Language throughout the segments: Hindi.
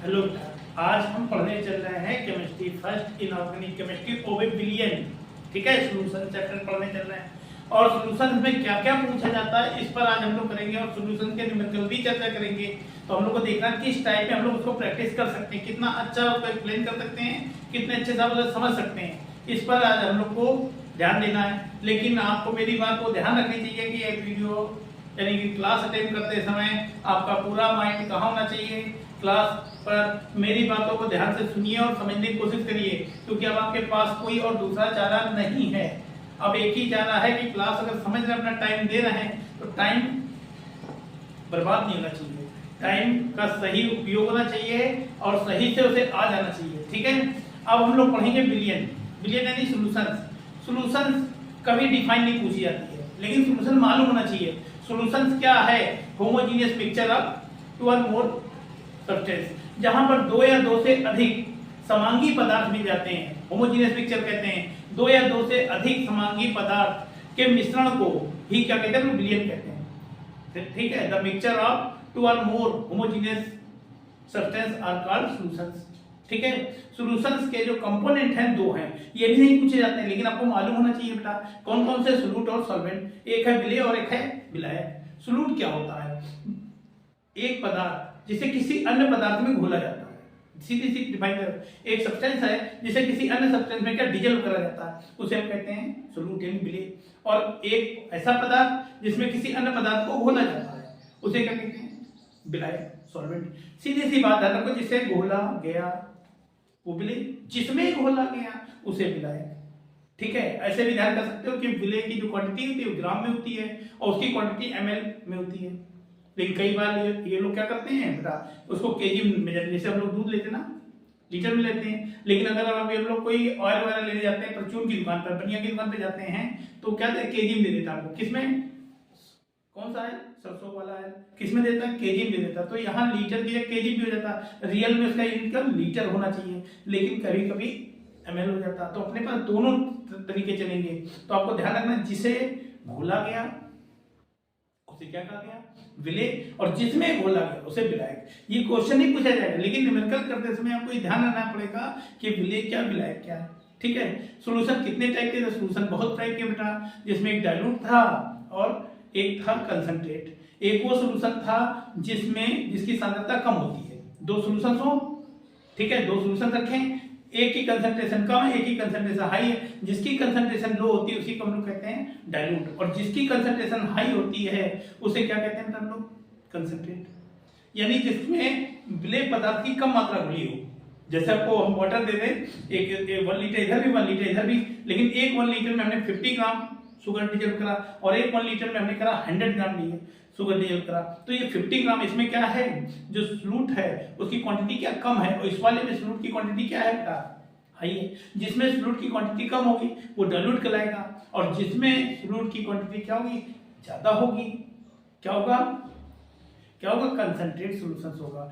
हेलो, आज हम पढ़ने चल रहे हैं केमिस्ट्री फर्स्ट इनऑर्गेनिक केमिस्ट्री ओबेबिलियन। ठीक है, सॉल्यूशन चैप्टर पढ़ने चल रहे हैं और सॉल्यूशन में क्या क्या पूछा जाता है इस पर आज हम लोग करेंगे और सॉल्यूशन के न्यूमेरिकल भी चर्चा करेंगे। तो हम लोग को देखना किस टाइप में हम लोग उसको प्रैक्टिस कर सकते हैं, कितना अच्छा उसको एक्सप्लेन कर सकते हैं, कितने अच्छे से आप उसे समझ सकते हैं, इस पर आज हम लोग को ध्यान देना है। लेकिन आपको मेरी बात को ध्यान रखनी चाहिए कि ये वीडियो यानी कि क्लास अटेंड करते समय आपका पूरा माइंड कहाँ होना चाहिए, क्लास पर मेरी बातों को ध्यान से सुनिए और समझने की कोशिश करिए, क्योंकि अब आपके पास कोई और दूसरा चारा नहीं है। अब एक ही चारा है कि क्लास अगर समझ रहे अपना टाइम दे रहे हैं तो टाइम बर्बाद नहीं होना चाहिए, टाइम का सही उपयोग होना चाहिए और सही से उसे आ जाना चाहिए। ठीक है, अब हम लोग पढ़ेंगे बिलियन। बिलियन यानी सॉल्यूशंस। सॉल्यूशंस कभी डिफाइन नहीं पूछी जाती है, लेकिन सॉल्यूशन मालूम होना चाहिए। सॉल्यूशंस क्या है? Homogeneous mixture of two or more substance, जहां पर दो या दो से अधिक समांगी पदार्थ मिल जाते हैं, होमोजीनियस मिक्सचर कहते हैं। दो या दो से अधिक समांगी पदार्थ के मिश्रण को ही क्या कहते हैं? बिलियन कहते हैं। ठीक है, the mixture of two or more homogeneous substance are called solutions. ठीक है, सॉल्यूशंस के जो कंपोनेंट हैं दो हैं, ये भी नहीं पूछे जाते हैं, लेकिन आपको मालूम होना चाहिए बेटा कौन कौन से सोल्यूट और सॉल्वेंट। एक है विलेय और एक है विलायक। सोल्यूट क्या होता है? एक पदार्थ जिसे किसी अन्य पदार्थ में घोला जाता है, सीधी सी डिफाइन कर। एक सब्सटेंस है जिसे किसी अन्य सब्सटेंस में क्या डिजोल्व करा जाता है, उसे हम कहते हैं सोल्यूट यानी विलेय। और एक ऐसा पदार्थ जिसमें किसी अन्य पदार्थ को घोला जाता है, उसे क्या कहते हैं? विलायक, सॉल्वेंट। सीधी सी बात है ना, जिसे घोला गया वो विलेय, जिसमें घोला गया उसे विलायक। ठीक है, ऐसे भी ध्यान कर सकते हो कि विलेय की जो क्वांटिटी होती है वो ग्राम में होती है और उसकी क्वांटिटी ml में होती है। लेकिन कई बार ये लोग क्या करते हैं बेटा, उसको केजी में, जैसे हम लोग दूध लेते हैं ना, लीटर में लेते हैं। लेकिन अगर अभी हम लोग कोई ऑयल वगैरह लेने जाते हैं परचून की दुकान पर, बनिया की दुकान पर जाते हैं, तो क्या केजी में दे देता है आपको। किसमें? कौन सा है? सरसों वाला है, किसमें देता है? केजी में दे देता है। तो यहाँ लीटर की जगह केजी भी हो जाता है। रियल में उसका यूनिट लीटर होना चाहिए, लेकिन कभी कभी ml हो जाता है। तो अपने पास दोनों तरीके चलेंगे। तो आपको ध्यान रखना, जिसे घोला गया उसे क्या कहा गया? विलेय, और जिसमें घोला गया उसे विलायक। ये क्वेश्चन नहीं पूछा जाएगा, लेकिन न्यूमेरिकल करते समय आपको ये ध्यान रखना पड़ेगा कि विलेय क्या विलायक क्या है। ठीक है, सॉल्यूशन कितने टाइप के? सॉल्यूशन बहुत टाइप के बेटा, जिसमें एक डाइल्यूट था और एक था कंसंट्रेट। एक वो सॉल्यूशन था जिसकी सांद्रता कम होती है। दो सॉल्यूशंस हो, ठीक है, दो सॉल्यूशन रखें, एक की कंसंट्रेशन कम है, एक की कंसंट्रेशन हाई है। जिसकी कंसंट्रेशन लो होती है उसी को हम लोग कहते हैं डाइल्यूट, और जिसकी कंसंट्रेशन हाई होती है उसे क्या कहते हैं हम लोग? कंसंट्रेट। यानी जिसमें विलेय पदार्थ की कम मात्रा घुली हो। जैसे आपको हम वाटर दे दें, एक 1 लीटर इधर भी 1 लीटर इधर भी, लेकिन एक 1 लीटर में हमने 50 ग्राम शुगर डिजोल्व करा और एक 1 लीटर में हमने करा 100 ग्राम लिए शुगर डिजोल्व करा। तो ये 50 ग्राम, इसमें क्या है? जो सोल्यूट है उसकी क्वांटिटी क्या कम है, और इस वाले में सोल्यूट की क्वांटिटी क्या है बेटा? हाई है। जिसमें सोल्यूट की क्वांटिटी कम होगी वो डाइल्यूट कहलाएगा, और जिसमें सोल्यूट की क्वांटिटी क्या होगी? ज्यादा होगी, क्या होगा? क्या होगा? कंसंट्रेट सॉल्यूशंस होगा।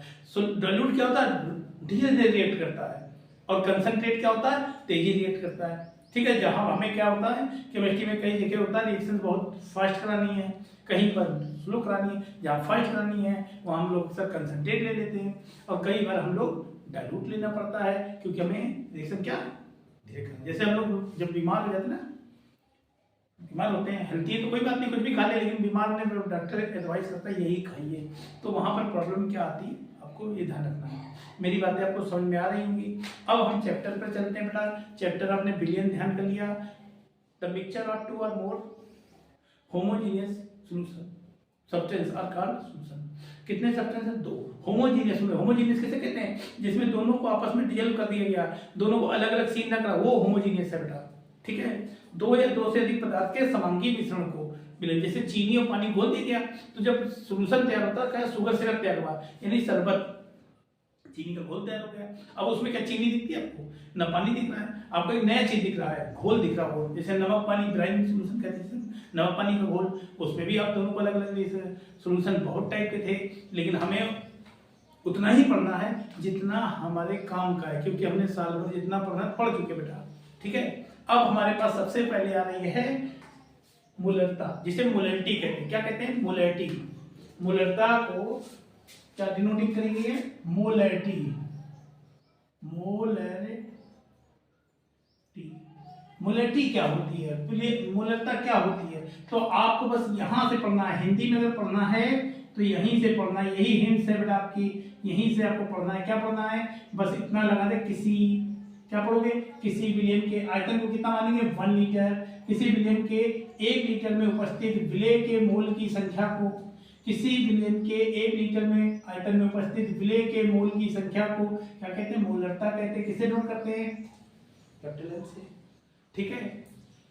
डाइल्यूट क्या होता है? धीरे धीरे रिएक्ट करता है, और कंसंट्रेट क्या होता है? तेजी रिएक्ट करता है। ठीक है, जहां हमें क्या होता है केमिस्ट्री में कई जगह होता है रिएक्शन बहुत फास्ट करानी है, कहीं पर स्लो करानी है। जहाँ फास्ट करानी है वहाँ हम लोग अक्सर कंसंट्रेट ले लेते हैं, और कई बार हम लोग डाइल्यूट लेना पड़ता है, क्योंकि हमें रिएक्शन क्या धीरे करना। जैसे हम लोग जब बीमार हो जाते हैं ना, बीमार होते हैं, हेल्थी है तो कोई बात नहीं, कुछ भी खा ले, लेकिन बीमार होने पर डॉक्टर एडवाइस करता है यही खाइए, तो वहाँ पर प्रॉब्लम क्या आती है आपको ये ध्यान रखना है। मेरी बातें आपको समझ में आ रही होंगी। अब हम चैप्टर पर चलते हैं बेटा। चैप्टर आपने बिलियन ध्यान कर लिया। The mixture of two or more homogeneous solution substance are called solution. कितने सब्सटेंस हैं? दो। होमोजीनियस में, होमोजीनियस किसे कहते हैं? जिसमें दोनों को आपस में डिजोल्व कर दिया गया, दोनों को अलग अलग सीन न करा, वो होमोजीनियस है बेटा। ठीक है, दो या दो से अधिक पदार्थ के समांगी मिश्रण को मिले, जैसे चीनी और पानी घोल दिया गया तो जब सॉल्यूशन तैयार होता है क्या? शुगर सिरप तैयार हुआ, यानी शरबत, चीनी का घोल तैयार हो गया। अब उसमें क्या चीनी दिखती है आपको? ना पानी दिख रहा है, आपको एक नया चीज दिख रहा है, घोल दिख रहा हो। जैसे नमक पानी, ब्राइन सॉल्यूशन कहते हैं, नमक पानी का घोल, उसमें भी आप दोनों को अलग अलग सॉल्यूशन बहुत टाइप के थे, लेकिन हमें उतना ही पढ़ना है जितना हमारे काम का है, क्योंकि हमने साल भर जितना पढ़ना पढ़ चुके बेटा। ठीक है, अब हमारे पास सबसे पहले आ रही है मोलरता, जिसे मोलरिटी कहते हैं। क्या कहते हैं? मोलरिटी। मोलरता को क्या डिनोटिंग करी गई है? मोलैरिटी। मोलैरिटी, मोलैरिटी क्या होती है, मोलरता क्या होती है, तो आपको बस यहां से पढ़ना है। हिंदी में अगर पढ़ना है तो यहीं से पढ़ना है, यही हिंट है बेटा आपकी, यहीं से आपको पढ़ना है। क्या पढ़ना है? बस इतना लगा दे, किसी, क्या पढ़ोगे? किसी विलयन के आयतन को कितना मानेंगे? 1 लीटर। किसी विलयन के 1 लीटर में उपस्थित विलय के मोल की संख्या को, किसी विलयन के 1 लीटर में आयतन में उपस्थित विलय के मोल की संख्या को क्या कहते हैं? मोलरता कहते हैं। किसे नोट करते हैं? कैपिटल एम से। ठीक है।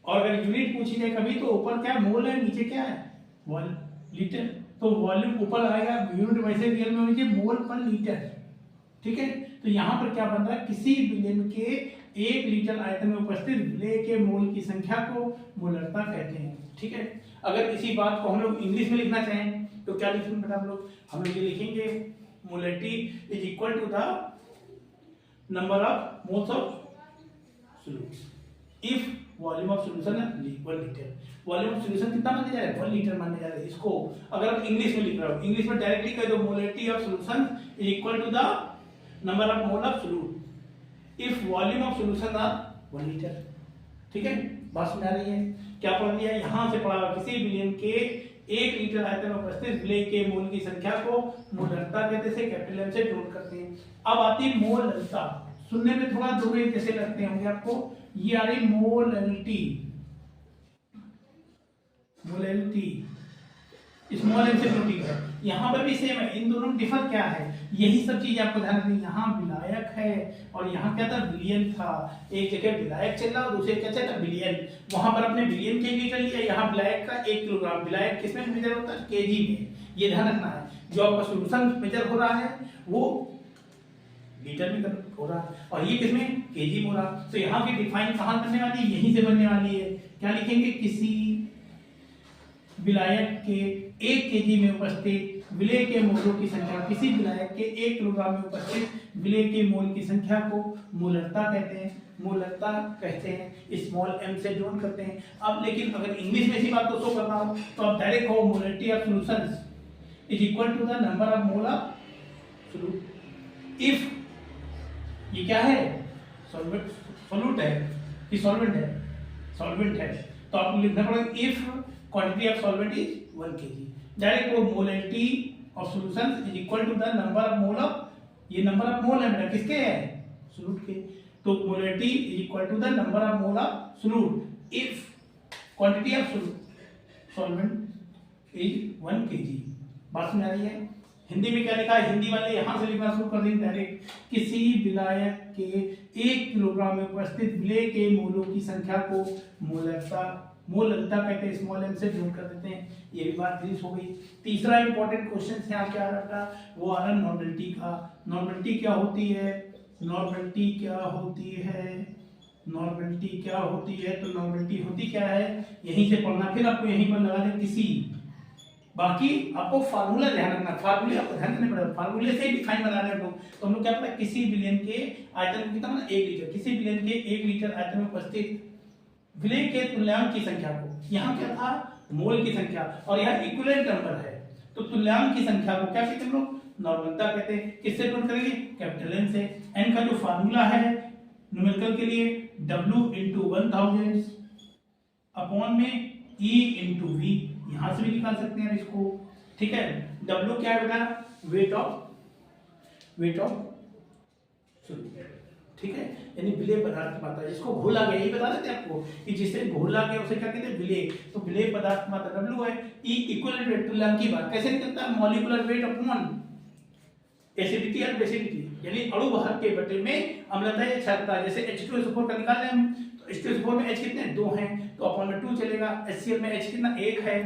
और अगर यूनिट पूछी जाए कभी तो ऊपर क्या मोल है, नीचे क्या है? 1 लीटर। तो वॉल्यूम ऊपर आएगा, यूनिट वैसे रियल में होनी चाहिए मोल पर लीटर। ठीक है। तो यहां पर क्या बन रहा है? किसी विलयन के 1 लीटर आयतन में उपस्थित विलय के मोल की संख्या को मोलरता कहते हैं। ठीक है। अगर इसी बात को हम लोग इंग्लिश में लिखना चाहें तो क्या लिखेंगे बेटा? हम लोग ये लिखेंगे molarity is equal to the number of moles of solute if volume of solution है 1 लीटर। वॉल्यूम ऑफ सॉल्यूशन कितना मानने जा रहा है? 1 लीटर मानने जा रहा है। इसको अगर आप इंग्लिश में लिख रहे हो, इंग्लिश में डायरेक्टली कह दो molarity of solution is equal to the number of mole of solute if volume of solution are 1 litre. ठीक है। बात समझ आ रही है? क्या पढ़ लिया? यहां से पढ़ा किसी विलयन के 1 लीटर आयतन में उपस्थित विलय के मोल की संख्या को मोलरता कहते हैं, कैपिटल एम से नोट करते हैं। अब आती है मोलरता। सुनने में थोड़ा दोनों एक जैसे लगते होंगे आपको। ये आ रही मोलैरिटी, मोलैरिटी स्मॉल एम से नोटिंग है। यहां पर भी सेम है, इन दोनों में डिफर क्या है? यही सब चीज आपको ध्यान रखनी। यहाँ विलायक है और यहाँ क्या था? विलियन था। एक जगह विलायक चल रहा और दूसरे क्या चल रहा? विलियन। वहां पर अपने विलियन के लीटर लिया, यहाँ विलायक का 1 किलोग्राम। विलायक किसमें मेजर होता है? केजी में। ये ध्यान रखना है। जो आपका सोल्यूशन मेजर हो रहा है वो लीटर में हो रहा है और ये किसमें? केजी में हो रहा। तो यहाँ की डिफाइन कहां बनने वाली है? यहीं से बनने वाली है। क्या लिखेंगे? किसी विलायक के 1 केजी में उपस्थित विलय के मोलों की संख्या, किसी विलायक के 1 किलोग्राम में उपस्थित विलय के मोल की संख्या को मोलरता कहते हैं। मोलरता कहते हैं, स्मॉल एम से नोट करते हैं। अब लेकिन अगर इंग्लिश में इसी बात को शो करना हो तो आप डायरेक्ट हो molarity of solutions is equal to the number of mole of solute if, ये क्या है? सॉल्यूट है कि सॉल्वेंट है? सॉल्वेंट है। तो आपको लिखना पड़ेगा if quantity of solvent is 1 kg। Direct वो molarity of solutions is equal to the number of mole of, ये नंबर ऑफ मोल है बेटा किसके है? सॉल्यूट के। तो molarity is equal to the number of mole of solute if quantity of solvent is 1 kg। बात समझ आ रही है? हिंदी में क्या लिखा है? हिंदी वाले यहां से लिखना शुरू कर देंगे डायरेक्ट। किसी विलायक के 1 किलोग्राम में उपस्थित विलय के मोलों की संख्या को मोलरता, मोलरता कहते हैं, स्मॉल एम से नोट कर देते हैं। ये भी बात फिनिश हो गई। तीसरा इंपॉर्टेंट क्वेश्चन यहाँ क्या आ रहा था? वो आ रहा नॉर्मलिटी का। नॉर्मलिटी क्या होती है? नॉर्मलिटी क्या होती है? नॉर्मलिटी क्या होती है? तो नॉर्मलिटी होती क्या है? यहीं से पढ़ना, फिर आपको यहीं पर लगा दे किसी। बाकी आपको फार्मूला ध्यान रखना, फार्मूले आपको ध्यान रखने पड़ेगा, फार्मूले से ही डिफाइन बना रहे हैं हम लोग। तो हम लोग क्या पता, किसी विलयन के आयतन को कितना, 1 लीटर, किसी विलयन के 1 लीटर आयतन में उपस्थित विलय के तुल्यांक की संख्या को, यहाँ क्या था, मोल की संख्या, और यहाँ इक्विवेलेंट नंबर है, तो तुल्यांक की संख्या को क्या कहते हैं हम लोग, नॉर्मलता कहते हैं। किससे नोट करेंगे, कैपिटल एन से। एन का जो फार्मूला है न्यूमेरिकल के लिए, W × 1000 अपॉन में E × V, यहां से भी निकाल सकते हैं इसको, ठीक है। W क्या है बेटा, वेट ऑफ सॉल्यूट, ठीक है, यानी विलेय पदार्थ की मात्रा, जिसको घोला गया, यही बता देते आपको कि जिसे घोला गया उसे क्या कहते हैं, विलेय। तो विलेय पदार्थ की मात्रा W है। E इक्विवेलेंट वेट, तुल्यांक की बात कैसे निकलता है, मॉलिक्यूलर वेट अपॉन एसिडिटी और बेसिडिटी, यानी अणु भार के बटे में अम्लता या क्षारता। जैसे H2SO4 का निकाल लें हम, तो H2SO4 में H कितने, 2 हैं, तो अपॉन में 2 चलेगा। HCl में H कितना, 1 है।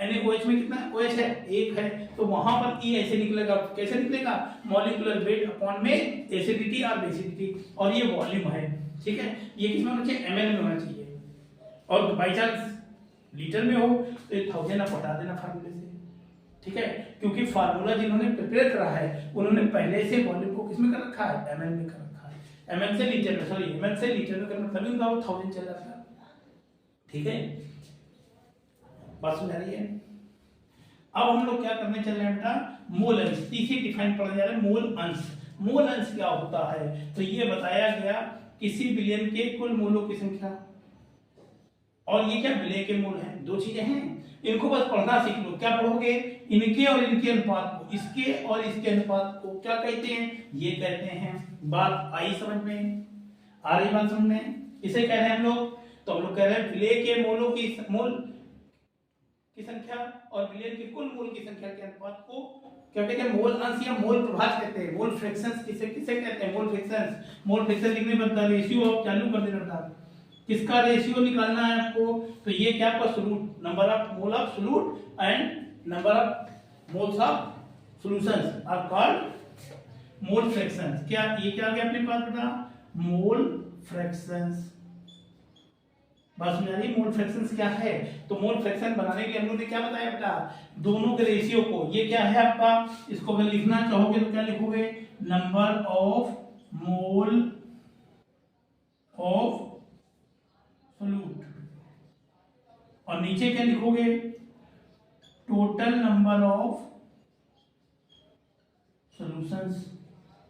NaOH में कितना OH है, 1 है, तो वहां पर E ऐसे निकलेगा, कैसे निकलेगा, मॉलिक्यूलर वेट अपॉन में एसिडिटी और बेसिडिटी, और ये वॉल्यूम है, ठीक है। ये किसमें होना चाहिए, ml में होना चाहिए, और बाई चांस लीटर में हो तो 1000 आप हटा देना फार्मूले से, ठीक है, क्योंकि फार्मूला जिन्होंने प्रिपेयर करा है उन्होंने पहले से वॉल्यूम को किसमें कर रखा है, ml में कर रखा है। ml से लीटर में, सॉरी ml से लीटर में करना, तभी उनका 1000 चल जाता है, ठीक है। बात समझ आ रही है। अब हम लोग क्या करने चल रहे हैं बेटा, मोल अंश। तीसरी डिफाइन पढ़ने जा रहे हैं, मोल अंश। मोल अंश क्या होता है, तो ये बताया गया किसी विलयन के कुल मोलों की संख्या, और ये क्या विलय के मोल हैं, दो चीजें हैं, इनको बस पढ़ना सीख लो। क्या पढ़ोगे, इनके और इनके अनुपात को, इसके और इसके अनुपात को क्या कहते हैं, ये कहते हैं। बात आई समझ में, आ रही बात समझ में, इसे कह रहे हैं हम लोग। तो हम लोग कह रहे हैं विलय के मोलों की मोल की संख्या और विलयन के कुल मोल की संख्या के अनुपात को क्या कहते हैं, मोल अंश या मोल प्रभाज कहते हैं। मोल फ्रैक्शंस किसे किसे कहते हैं, मोल फ्रैक्शंस। मोल फ्रैक्शन लिखने पर रेशियो ऑफ चालू कर देना बेटा, किसका रेशियो निकालना है आपको, तो ये क्या आपका solute, number of mole of solute and number of moles of solutions are called mole fractions. क्या ये क्या आ गया अपने पास बेटा, मोल फ्रैक्शंस। बात समझ आ रही है, मोल फ्रैक्शंस क्या है। तो मोल फ्रैक्शन बनाने के लिए हम लोग ने क्या बताया बेटा, दोनों के रेशियो को, ये क्या है आपका, इसको अगर लिखना चाहोगे तो क्या लिखोगे, number of mole of solute, और नीचे क्या लिखोगे, टोटल नंबर ऑफ सॉल्यूशंस।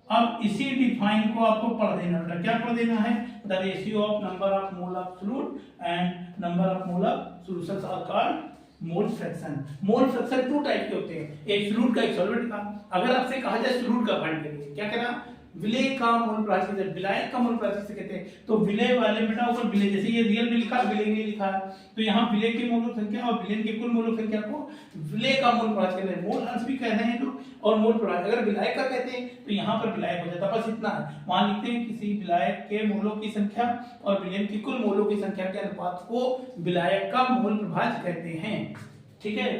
अब इसी डिफाइन को आपको पढ़ देना बेटा, क्या पढ़ देना है, the ratio of number of mole of solute and number of mole of solutions are called mole fraction. Mole fraction two type के होते हैं, एक सोल्यूट का एक सॉल्वेंट का। अगर आपसे कहा जाए सोल्यूट का फाइंड करिए, क्या कहना, विलय का मोल प्रभाज कहते हैं, विलायक का मोल प्रभाज से कहते हैं। तो विलय वाले बेटा ऊपर विलय, जैसे ये रियल में लिखा, विलय में लिखा है, तो यहाँ विलय की मोल संख्या और विलयन के कुल मोल संख्या को विलय का मोल प्रभाज कहते हैं। मोल अंश भी कह रहे हैं लोग, और मोल प्रभाज अगर विलायक का कहते हैं तो यहाँ पर विलायक हो जाता, बस इतना है। वहां लिखते हैं किसी विलायक के मोलों की संख्या और विलयन की कुल मोलों की संख्या के अनुपात को विलायक का मोल प्रभाज कहते हैं। ठीक है,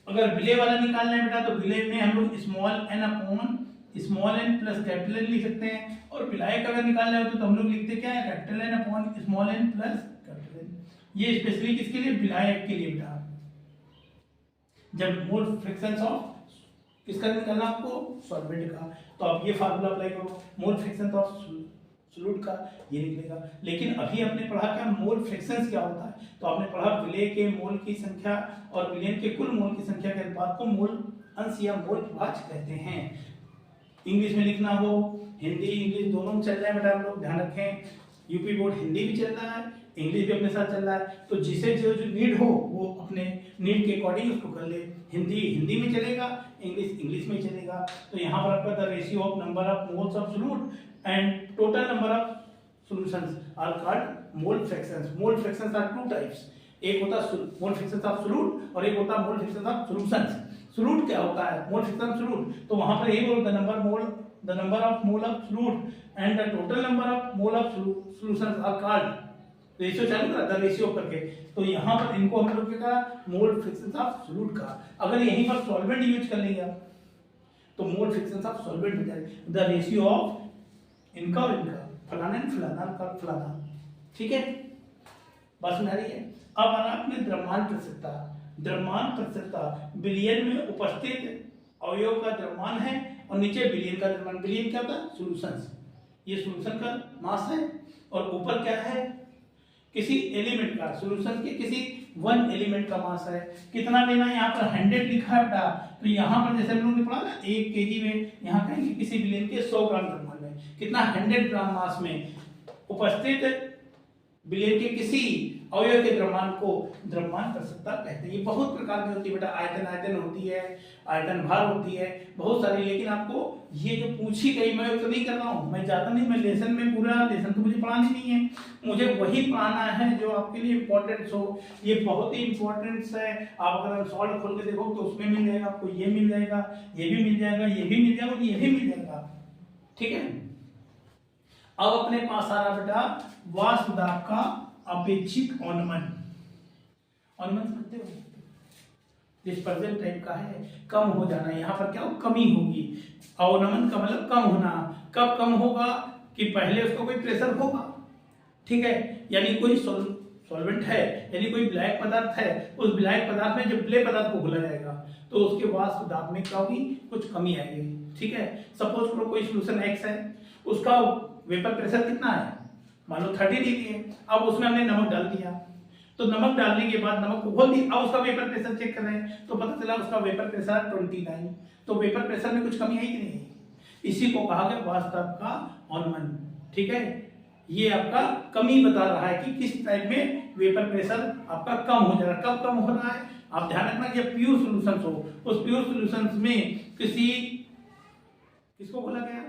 अगर विलय वाला निकालना है बेटा, तो विलय में हम लोग small N upon small N plus capital N लिख सकते हैं, और विलायक अगर निकालना है तो हम लोग लिखते क्या है, capital N upon small N plus capital N. ये स्पेशली किसके लिए, विलायक के लिए बेटा। जब मोल फ्रैक्शंस ऑफ किसका निकालना आपको, सॉल्वेंट का, तो आप ये फार्मूला अप्लाई करो, मोल फ्रैक्शन ऑफ सोल्यूट का, ये निकलेगा। लेकिन अभी हमने पढ़ा क्या, मोल फ्रैक्शंस क्या होता है, तो आपने पढ़ा विलय के मोल की संख्या और विलयन के कुल मोल की संख्या के अनुपात को मोल अंश या मोल प्रभाज कहते हैं। इंग्लिश में लिखना हो, हिंदी इंग्लिश दोनों में चल रहा है बेटा, हम लोग ध्यान रखें। यूपी बोर्ड हिंदी भी चल रहा है, इंग्लिश भी अपने साथ चल रहा है, तो जिसे जो जो नीड हो वो अपने नीड के अकॉर्डिंग उसको कर ले। हिंदी हिंदी में चलेगा, इंग्लिश इंग्लिश में चलेगा। तो यहाँ पर आपका the ratio of number of moles of solute and total number of solutions are called mole fractions. Mole fractions are two types, एक होता है मोल फ्रैक्शंस ऑफ सोल्यूट और एक होता है मोल फ्रैक्शंस ऑफ सॉल्यूशंस। सोल्यूट क्या होता है, मोल फ्रैक्शन सोल्यूट, तो वहां पर यही बोलो, the number of mole of solute and the total number of mole of solutions are called. Ratio चालू करा, द रेशियो करके, तो यहाँ पर इनको हम लोग क्या कहा, मोल फ्रैक्शंस ऑफ सोल्यूट का। अगर यहीं पर सॉल्वेंट यूज कर लेंगे आप तो मोल फ्रैक्शंस ऑफ सॉल्वेंट हो जाएगा, द रेशियो ऑफ इनका और इनका, फलाना एंड फलाना का फलाना। ठीक है, बात समझ आ रही है। अब आ रहा अपने द्रव्यमान प्रतिशतता। द्रव्यमान प्रतिशतता विलयन में उपस्थित अवयव का द्रव्यमान है, और नीचे विलयन का द्रव्यमान। विलयन क्या होता है, सॉल्यूशंस, ये सॉल्यूशन का मास है, और ऊपर क्या है, किसी एलिमेंट का, सॉल्यूशन के किसी वन एलिमेंट का मास है। कितना लेना है, यहाँ पर 100 लिखा है बेटा, तो यहाँ पर जैसे हम लोगों ने पढ़ा ना 1 kg में, यहाँ कहेंगे किसी विलयन के 100 ग्राम द्रव्यमान में, कितना 100 ग्राम मास में उपस्थित विलयन के किसी अवयव के द्रव्यमान को द्रव्यमान प्रतिशतता कहते हैं। ये बहुत प्रकार की होती है बेटा, आयतन होती है, आयतन भार होती है, बहुत सारी। लेकिन आपको ये जो पूछी गई, मैं तो नहीं कर रहा हूँ, मैं जाता नहीं, मैं लेसन में, पूरा लेसन तो मुझे पढ़ानी नहीं है, मुझे वही पढ़ाना है जो आपके लिए इंपॉर्टेंट हो। ये बहुत ही इंपॉर्टेंट है। आप अगर सॉल्व खोल के देखो तो उसमें मिल जाएगा आपको, ये मिल जाएगा, ये भी मिल जाएगा, ये भी मिल जाएगा, ये भी मिल जाएगा। ठीक है, अब अपने पास आ रहा बेटा वाष्प दाब का अपेक्षिक औन्नमन। औन्नमन समझते हो, डिस्पर्जन टाइप का है, कम हो जाना। यहाँ पर क्या हो, कमी होगी। अवनमन का मतलब कम होना। कब कम होगा, कि पहले उसको कोई प्रेशर होगा, ठीक है, यानी कोई सॉल्वेंट है, यानी कोई विलायक पदार्थ है, उस विलायक पदार्थ में जब विलेय पदार्थ को घोला जाएगा तो उसके वाष्प दाब में क्या होगी, कुछ कमी आएगी। ठीक है, सपोज करो कोई सोल्यूशन एक्स है, उसका वेपर प्रेशर कितना है, मान लो 30 डिग्री है। अब उसमें हमने नमक डाल दिया, तो नमक डालने के बाद नमक को घोल दिया, अब उसका वेपर प्रेशर चेक कर रहे हैं तो पता चला उसका वेपर प्रेशर 29। तो वेपर प्रेशर में कुछ कमी है कि नहीं है? इसी को कहा गया वास्तव का अनुमान। ठीक है, ये आपका कमी बता रहा है कि किस टाइप में वेपर प्रेशर आपका कम हो जा रहा है। कब कम हो रहा है आप ध्यान रखना, जब प्योर सॉल्यूशंस हो, उस प्योर सॉल्यूशंस में किसको बोला गया,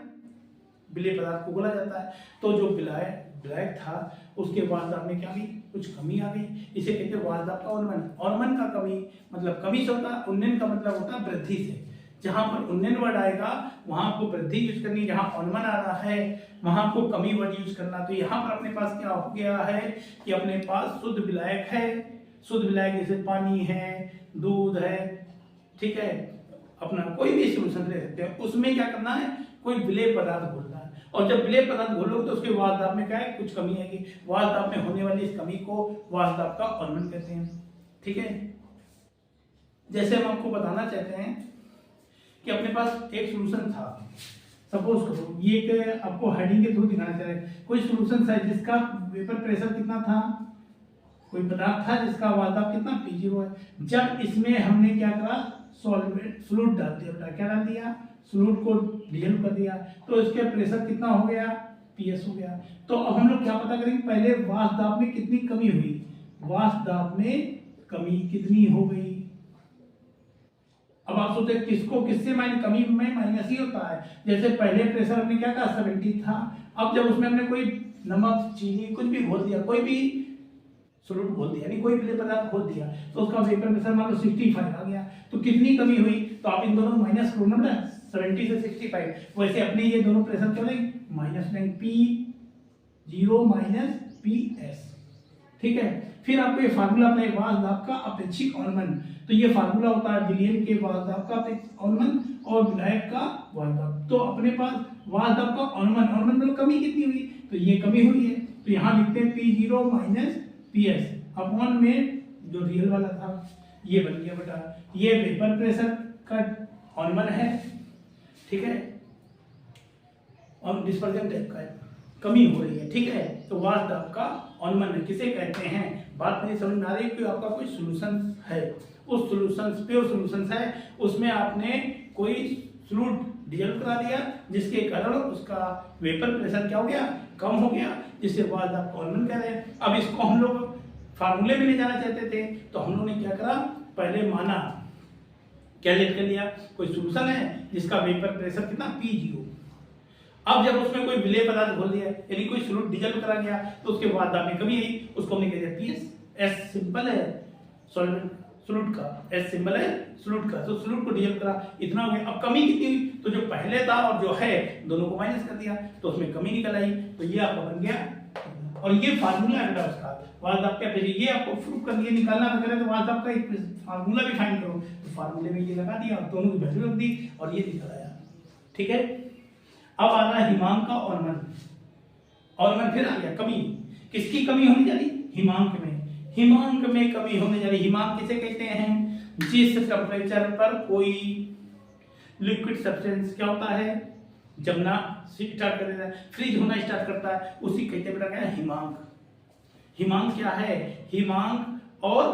विलेय पदार्थ को बोला जाता है। तो जो ब्लैक था उसके वास्तव में क्या भी कुछ कमी आ गई, इसे कहते हैं वास्तव का अनुमान। अनुमान का कमी मतलब कमी से होता है, उन्नयन का मतलब होता है वृद्धि से। जहां पर उन्नयन वर्ड आएगा वहां आपको वृद्धि यूज करनी, जहां अनुमान आ रहा है वहां आपको कमी वर्ड यूज करना। तो यहाँ पर अपने पास क्या हो गया है कि अपने पास शुद्ध विलायक है, शुद्ध विलायक जैसे पानी है, दूध है, ठीक है, अपना कोई भी सॉल्यूशन ले सकते हैं, उसमें क्या करना है, कोई विलेय पदार्थ घोलना है। और जब विलेय पदार्थ घोलोगे तो उसके वाष्प में क्या है, कुछ कमी आएगी। वाष्प में होने वाली इस कमी को वाष्प का अनुमान कहते हैं। ठीक है, जैसे हम आपको बताना चाहते हैं कि अपने पास एक सॉल्यूशन था, सपोज करो ये एक आपको हेडिंग के थ्रू दिखाना चाह रहे हैं, कोई सॉल्यूशन है जिसका वेपर प्रेशर कितना था, कोई पदार्थ था जिसका वाष्प कितना P0 है। जब इसमें हमने क्या करा, सॉल्वेंट फ्लूइड डाल दिया, बेटा क्या डाल दिया, फ्लूइड को डिजोल्व कर दिया, तो इसके प्रेशर कितना हो गया, PS हो गया। तो अब हम लोग क्या पता करेंगे, पहले वाष्प में कितनी कमी हुई, वाष्प में कमी कितनी हो गई। अब आप सोचते किसको किससे कमी में माइनस ही होता है। जैसे पहले प्रेशर हमने क्या कहा 70 था, अब जब उसमें हमने कोई नमक चीनी कुछ भी घोल दिया, कोई भी सॉल्यूट घोल दिया, यानी कोई विलेय पदार्थ घोल दिया, तो उसका वेपर प्रेशर मान लो 65 आ गया। तो कितनी कमी हुई, तो आप इन दोनों माइनस करो ना, 70 से 65। वैसे अपने ये दोनों प्रेशर क्या लेंगे, माइनस लेंगे, P0 माइनस PS। ठीक है, फिर आपको ये फार्मूला अपने वाष्प का अपेक्षित अनुमान, तो ये फार्मूला होता है विलियन के वाष्प का अनुमान और विलायक का वाष्प। तो अपने पास वाष्प का अनुमान, अनुमान मतलब कमी कितनी हुई, तो ये कमी हुई है, तो यहाँ लिखते हैं P0 माइनस PS अपॉन में जो रियल वाला था ये बन गया बेटा, ये वेपर प्रेशर का अनुमान है। ठीक है, और डिस्पर्जन टाइप का है, कमी हो रही है। ठीक है, तो वाष्प का अनुमान किसे कहते हैं, बात नहीं समझ में आ रही है कि आपका कोई सॉल्यूशन है, उस सॉल्यूशन प्योर सॉल्यूशन है, उसमें आपने कोई फ्लूइड डिजोल्व करा दिया जिसके कारण उसका वेपर प्रेशर क्या हो गया, कम हो गया, जिससे वाष्प का अनुमान कह रहे हैं। अब इसको हम लोग फार्मूले में ले जाना चाहते थे, तो हम लोगों ने क्या करा, पहले माना क्या लेट कर लिया, कोई सॉल्यूशन है जिसका वेपर प्रेशर कितना P0। अब जब उसमें कोई विलेय पदार्थ घोल दिया, यानी कोई फ्लूइड डिजोल्व करा गया, तो उसके बाद में कमी आई, उसको हमने कह दिया PS। S सिंपल है सॉल्वेंट फ्लूइड का, S सिंबल है फ्लूइड का, तो फ्लूइड को डिजोल्व करा, इतना हो गया। अब कमी कितनी हुई, तो जो पहले था और जो है दोनों को माइनस कर दिया, तो उसमें कमी निकल आई, तो ये आपका बन गया। और ये फार्मूला है बेटा उसका, वाष्प क्या चाहिए, ये आपको प्रूफ कर दिया, निकालना वगैरह, तो वाष्प का एक फार्मूला भी फाइंड करो, तो फार्मूले में ये लगा दिया और दोनों की वैल्यू रख दी और ये निकल आया। ठीक है, अब आ रहा है हिमांक का अनुमान, अनुमान फिर आ गया कमी, किसकी कमी होने जा रही, हिमांक में, हिमांक में कमी होने जा रही। हिमांक किसे कहते हैं, जिस टेम्परेचर पर कोई लिक्विड सब्सटेंस क्या होता है, जमना स्टार्ट कर देता है, फ्रीज होना स्टार्ट करता है, उसी कहते हैं बेटा क्या है, हिमांक। हिमांक क्या है, हिमांक और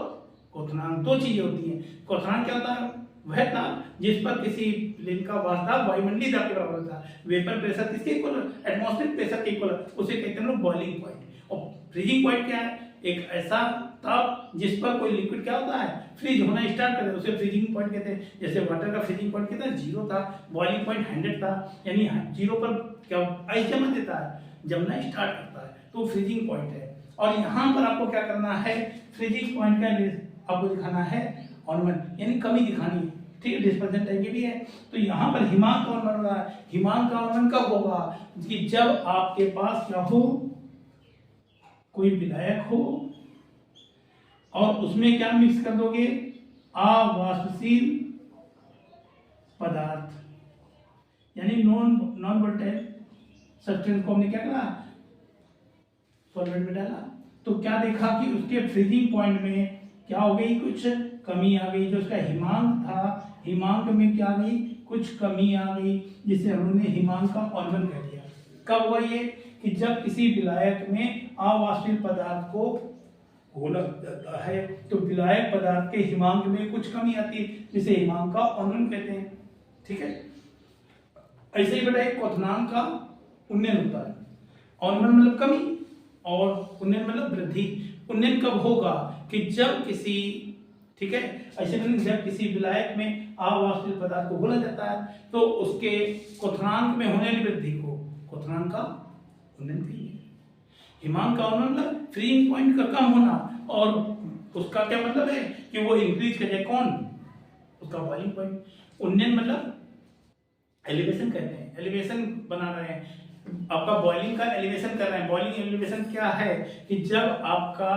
क्वथनांक दो चीजें होती हैं। क्वथनांक क्या होता है, वह ताप जिस पर किसी प्लेन का वाष्प वायुमंडलीय दाब के बराबर होता है, वेपर प्रेशर किसके इक्वल, एटमॉस्फेरिक प्रेशर के इक्वल, उसे कहते हैं बॉइलिंग पॉइंट। और फ्रीजिंग पॉइंट क्या है, एक ऐसा ताप जिस पर कोई लिक्विड क्या होता है, फ्रीज होना स्टार्ट कर दे, उसे फ्रीजिंग पॉइंट कहते हैं। जैसे वाटर का फ्रीजिंग पॉइंट कितना 0 था, बॉइलिंग पॉइंट 100 था, यानी 0 पर क्या आइस जमा देता है, जमना स्टार्ट करता है, तो फ्रीजिंग पॉइंट है। और यहाँ पर आपको क्या करना है, फ्रीजिंग पॉइंट का आपको दिखाना है अनुमान, यानी कमी दिखानी है। ठीक है, डिस्पर्जन टाइप की भी है। तो यहाँ पर हिमांक का अनुमान हो रहा है। हिमांक का अनुमान कब होगा, कि जब आपके पास क्या हो, कोई विलायक हो और उसमें क्या मिक्स कर दोगे, अवाष्पशील पदार्थ, यानी नॉन वोलेटाइल सब्सटेंस को हमने क्या करा, सॉल्वेंट में डाला, तो क्या देखा कि उसके फ्रीजिंग पॉइंट में क्या हो गई, कुछ कमी आ गई। जो उसका हिमांक था, हिमांक में क्या आ गई, कुछ कमी आ गई, जिसे हमने हिमांक का अनुमान कह दिया। कब हुआ ये, कि जब किसी विलायक में अवाष्पशील पदार्थ को घोला जाता है तो विलायक पदार्थ के हिमांक में कुछ कमी आती है, जिसे हिमांक का अवनमन कहते हैं। ठीक है, ऐसे ही बेटा एक क्वथनांक का उन्नयन होता है। अवनमन मतलब कमी और उन्नयन मतलब वृद्धि। उन्नयन कब होगा कि जब किसी, ठीक है, ऐसे नहीं, जब किसी विलायक में अवाष्पित पदार्थ को घोला जाता है तो उसके क्वथनांक में होने वाली वृद्धि को क्वथनांक का उन्नयन कहिए। हिमांक का उन्नयन मतलब फ्रीजिंग पॉइंट का कम होना, और उसका क्या मतलब है कि वो इंक्रीज कर जाए, कौन, उसका बॉइलिंग पॉइंट। उन्नयन मतलब एलिवेशन कहते हैं, एलिवेशन बना रहे हैं, आपका बॉइलिंग का एलिवेशन कर रहे हैं। बॉइलिंग एलिवेशन क्या है कि जब आपका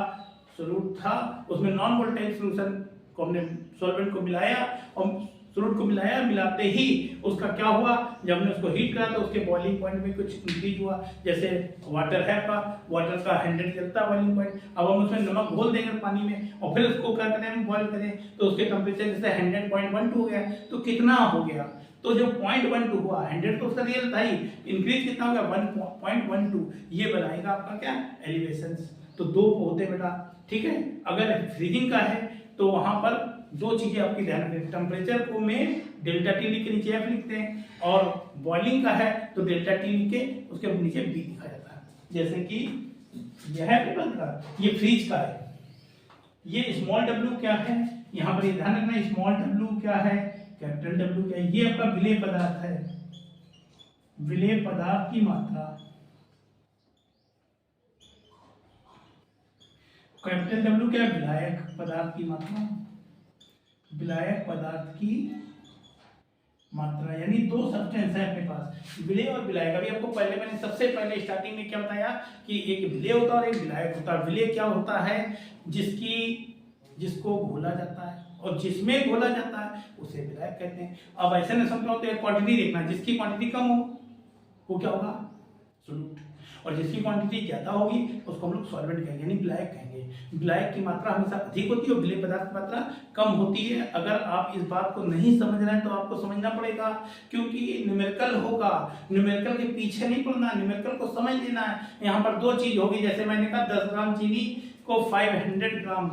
सोल्यूट था उसमें नॉन वोलेटाइल सोल्यूशन को हमने सॉल्वेंट को मिलाया और सोल्यूट को मिलाया, मिलाते ही उसका क्या हुआ, जब हमने उसको हीट करा तो उसके बॉइलिंग पॉइंट में कुछ इंक्रीज हुआ। जैसे वाटर है आपका, वाटर का 100 चलता है बॉइलिंग पॉइंट, अब हम उसमें नमक घोल देंगे पानी में और फिर उसको क्या करें, हम बॉइल करें तो उसके टेम्परेचर जैसे 100.12 हो गया, तो कितना हो गया, तो जो 0.12 हुआ, 100 तो उसका रियल था ही, इंक्रीज कितना हो गया 1.12, ये बनाएगा आपका क्या, एलिवेशन। तो दो होते बेटा, ठीक है। अगर फ्रीजिंग का है तो वहां पर दो चीजें आपकी ध्यान रखें, टेम्परेचर को में डेल्टा टी लिख के नीचे एफ लिखते हैं, और बॉइलिंग का है तो डेल्टा टी लिख के उसके नीचे बी लिखा जाता है। जैसे कि यह है पेपर का, ये फ्रीज का है, ये स्मॉल डब्ल्यू क्या है, यहां पर ये ध्यान रखना, स्मॉल डब्ल्यू क्या है, कैपिटल डब्ल्यू क्या है, ये आपका विलेय पदार्थ है, विलेय पदार्थ की मात्रा, कैपिटल डब्ल्यू क्या है, विलायक पदार्थ की मात्रा, विलायक पदार्थ की मात्रा, यानी दो सब्सटेंस है अपने पास, विलेय और विलायक। अभी आपको पहले मैंने सबसे पहले स्टार्टिंग में क्या बताया कि एक विलेय होता है और एक विलायक होता है। विलेय क्या होता है, जिसको घोला जाता है, और जिसमें घोला जाता है उसे विलायक कहते हैं। अब ऐसे में समझो तो क्वांटिटी देखना, जिसकी क्वांटिटी कम हो वो क्या होगा, सोल्यूट, और जिसकी क्वांटिटी ज्यादा होगी उसको हम लोग सॉल्वेंट कहेंगे, यानी विलायक कहेंगे। विलायक की मात्रा हमेशा अधिक होती है और विलेय पदार्थ की मात्रा कम होती है। अगर आप इस बात को नहीं समझ रहे हैं तो आपको समझना पड़ेगा, क्योंकि न्यूमेरिकल होगा, न्यूमेरिकल के पीछे नहीं पड़ना, न्यूमेरिकल को समझ लेना है। यहाँ पर दो चीज होगी, जैसे मैंने कहा 10 ग्राम चीनी को 500 ग्राम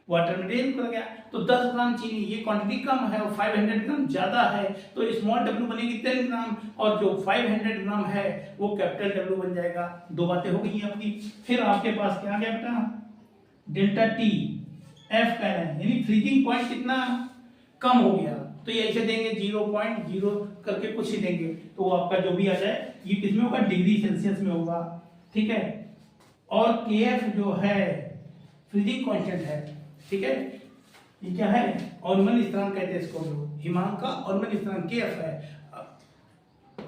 वाटर में डिजोल्व कर गया, तो 10 ग्राम चीनी, ये क्वांटिटी कम है और 500 ग्राम ज्यादा है, तो स्मॉल डब्ल्यू बनेगी 10 ग्राम, और जो 500 ग्राम है वो कैपिटल डब्ल्यू बन जाएगा। दो बातें हो गई आपकी। फिर आपके पास क्या आ गया बेटा, डेल्टा टी एफ कह रहे हैं, यानी फ्रीजिंग पॉइंट कितना कम हो गया, तो ये ऐसे देंगे 0.0 करके कुछ ही देंगे, तो वो आपका जो भी आ जाए ये किसमें होगा, डिग्री सेल्सियस में होगा, ठीक है। और के एफ जो है फ्रीजिंग कांस्टेंट है, ठीक है, ये क्या है, अवनमन स्थिरांक कहते हैं इसको, हिमांक का अवनमन स्थिरांक के एफ है।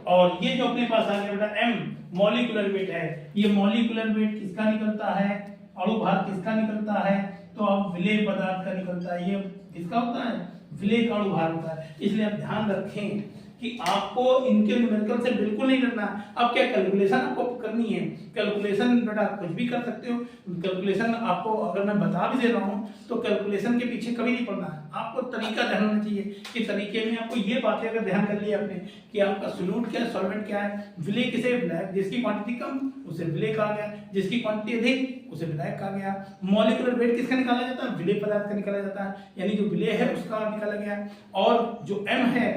और ये जो अपने पास आ गया बेटा एम, मॉलिक्यूलर वेट है, ये मॉलिक्यूलर वेट किसका निकलता है, अणु भार किसका निकलता है, तो अब विलेय पदार्थ का निकलता है, ये किसका होता है, विलेय का अणु भार होता है। इसलिए आप ध्यान रखें कि आपको इनके न्यूमेरिकल से बिल्कुल नहीं करना। अब क्या कैलकुलेशन आपको करनी है, कैलकुलेशन बेटा कुछ भी कर सकते हो, कैलकुलेशन आपको अगर मैं बता भी दे रहा हूं तो कैलकुलेशन के पीछे कभी नहीं पड़ना है, आपको तरीका ध्यान होना चाहिए कि तरीके में आपको ये बातें अगर ध्यान कर लिया आपने कि आपका सोल्यूट क्या है, सॉल्वेंट क्या है, विलेय किसे, विलायक, जिसकी क्वांटिटी कम उसे विलेय कहा गया, जिसकी क्वांटिटी अधिक उसे विलायक कहा गया। मॉलिक्यूलर वेट किसका निकाला जाता है, विलेय पदार्थ का निकाला जाता है, यानी जो विलेय है उसका निकाला गया, और जो एम है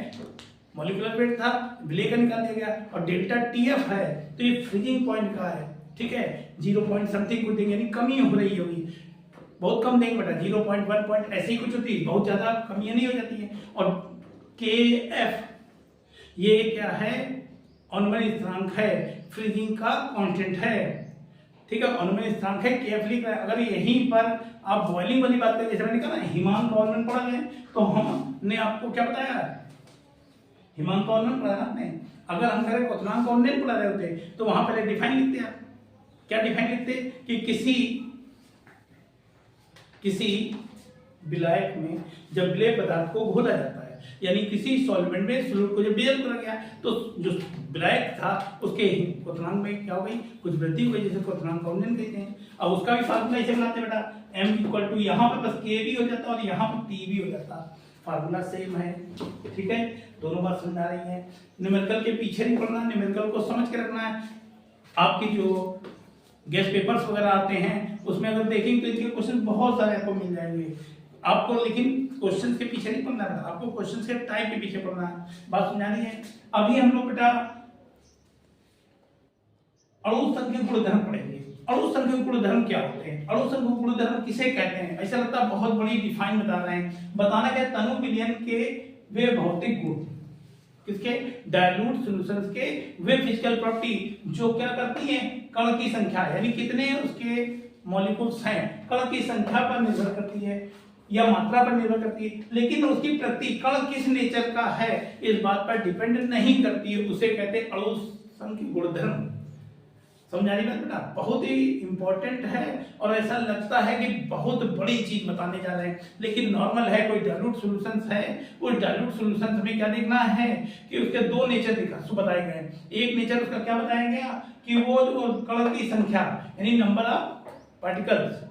मॉलिक्यूलर वेट था, विलेय का निकाल दिया गया, और डेल्टा टीएफ है तो ये फ्रीजिंग पॉइंट का है, ठीक है, 0 पॉइंट समथिंग को देंगे, यानी कमी हो रही होगी, बहुत कम देंगे बेटा, 0.1 पॉइंट ऐसी कुछ होती है, बहुत ज्यादा कमियां नहीं हो जाती है। और के एफ ये क्या है, अवनमन स्थिरांक है, फ्रीजिंग का कांस्टेंट है, ठीक है, अवनमन स्थिरांक है, के एफ लिख रहा है। अगर यहीं पर आप बॉइलिंग वाली बात करें, जैसे मैंने कहा ना हिमांक का अवनमन पढ़ा है, तो हमने आपको क्या बताया, हिमांक का अवनमन पढ़ा आपने। अगर हम करें क्वथनांक का अवनमन पढ़ा रहे होते तो वहां पहले डिफाइन लिखते आप, क्या डिफाइन लिखते कि किसी विलायक में जब विलेय पदार्थ को घोला जाता है, यानी किसी सॉल्वेंट में सोल्यूट को जब डिजोल्व करा गया तो जो विलायक था उसके क्वथनांक में क्या हो गई, कुछ वृद्धि हो गई, जैसे क्वथनांक का अवनमन कहते हैं। अब उसका भी फार्मूला ऐसे बनाते हैं बेटा, m इक्वल टू यहाँ पर बस k भी हो जाता और यहाँ पर t भी हो जाता, फार्मूला सेम है, ठीक है, दोनों बात समझ आ रही है। न्यूमेरिकल के पीछे नहीं पड़ना, न्यूमेरिकल को समझ के रखना है। आपकी जो गेस्ट पेपर्स वगैरह आते हैं, उसमें अगर देखेंगे तो इनके क्वेश्चन बहुत सारे आपको मिल जाएंगे आपको, लेकिन क्वेश्चन के पीछे नहीं पढ़ना है, आपको क्वेश्चन के टाइप के पीछे पढ़ना है। बात समझा रही है? अभी हम लोग बेटा अणु संख्या गुणधर्म पढ़ेंगे। अणु संख्या गुणधर्म क्या होते हैं, अणु संख्या गुणधर्म किसे कहते हैं? ऐसा लगता है बहुत बड़ी डिफाइन बता रहे हैं, बताना क्या, तनु विलयन के वे भौतिक गुण, किसके, डाइल्यूट सॉल्यूशंस के वे फिजिकल प्रॉपर्टी जो क्या करती हैं, कण की संख्या यानी कितने उसके मॉलिक्यूल्स हैं, कण की संख्या पर निर्भर करती है या मात्रा पर निर्भर करती है, लेकिन उसकी प्रति कण किस नेचर का है इस बात पर डिपेंड नहीं करती है, उसे कहते हैं अणु संख्या गुणधर्म। समझा रही बात बेटा? बहुत ही इंपॉर्टेंट है और ऐसा लगता है कि बहुत बड़ी चीज बताने जा रहे हैं, लेकिन नॉर्मल है। कोई डाइल्यूट सॉल्यूशंस है, उस डाइल्यूट सॉल्यूशंस में क्या देखना है कि उसके दो नेचर बताए गए। एक नेचर उसका क्या बताया गया कि वो जो कण की संख्या यानी नंबर ऑफ पार्टिकल्स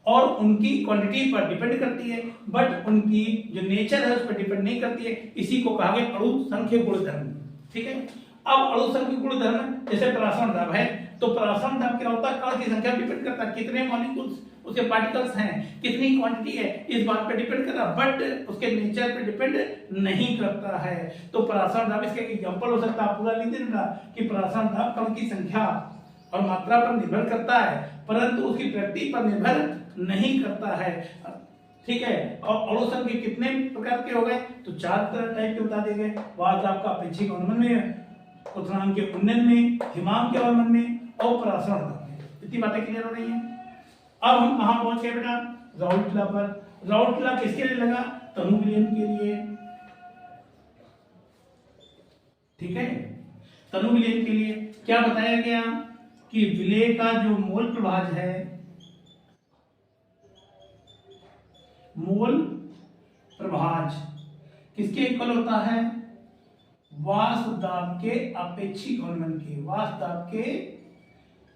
और उनकी क्वांटिटी पर डिपेंड करती है, बट उनकी जो नेचर है उस पर डिपेंड नहीं करती है। इसी को कहा गया अणु संख्या गुणधर्म। ठीक है, अब अणु संख्या गुणधर्म जैसे परासरण दाब है, तो परासरण दाब क्या होता है, कण की संख्या डिपेंड करता है, कितने मॉलिक्यूल्स उसके पार्टिकल्स हैं, कितनी क्वांटिटी है, इस बात पे डिपेंड कर रहा है, बट उसके नेचर पे डिपेंड नहीं करता है। तो परासरण दाब इसका एग्जांपल हो सकता है, पूरा लिख देना कि परासरण दाब कण की संख्या और मात्रा पर निर्भर करता है, परंतु उसकी प्रकृति पर निर्भर नहीं करता है। ठीक है, और अणु संख्या कितने प्रकार के हो गए, तो 4 तरह टाइप के बता दिए गए। वाद आपका अपेक्षिक अवनमन में, क्वथनांक के उन्नयन में, हिमांक के अवनमन में और परासरण दाब में। इतनी बातें क्लियर हो रही हैं? अब हम कहां पहुंच गए बेटा, राउल्ट लॉ पर। राउल्ट लॉ किसके लिए लगा, तनु विलयन के लिए। ठीक है, तनु विलयन के लिए क्या बताया गया कि विलय का जो मोल प्रभाज है, मोल प्रभाज किसके इक्वल होता है, वाष्प दाब के अपेक्षिक अवनमन के, वाष्प दाब के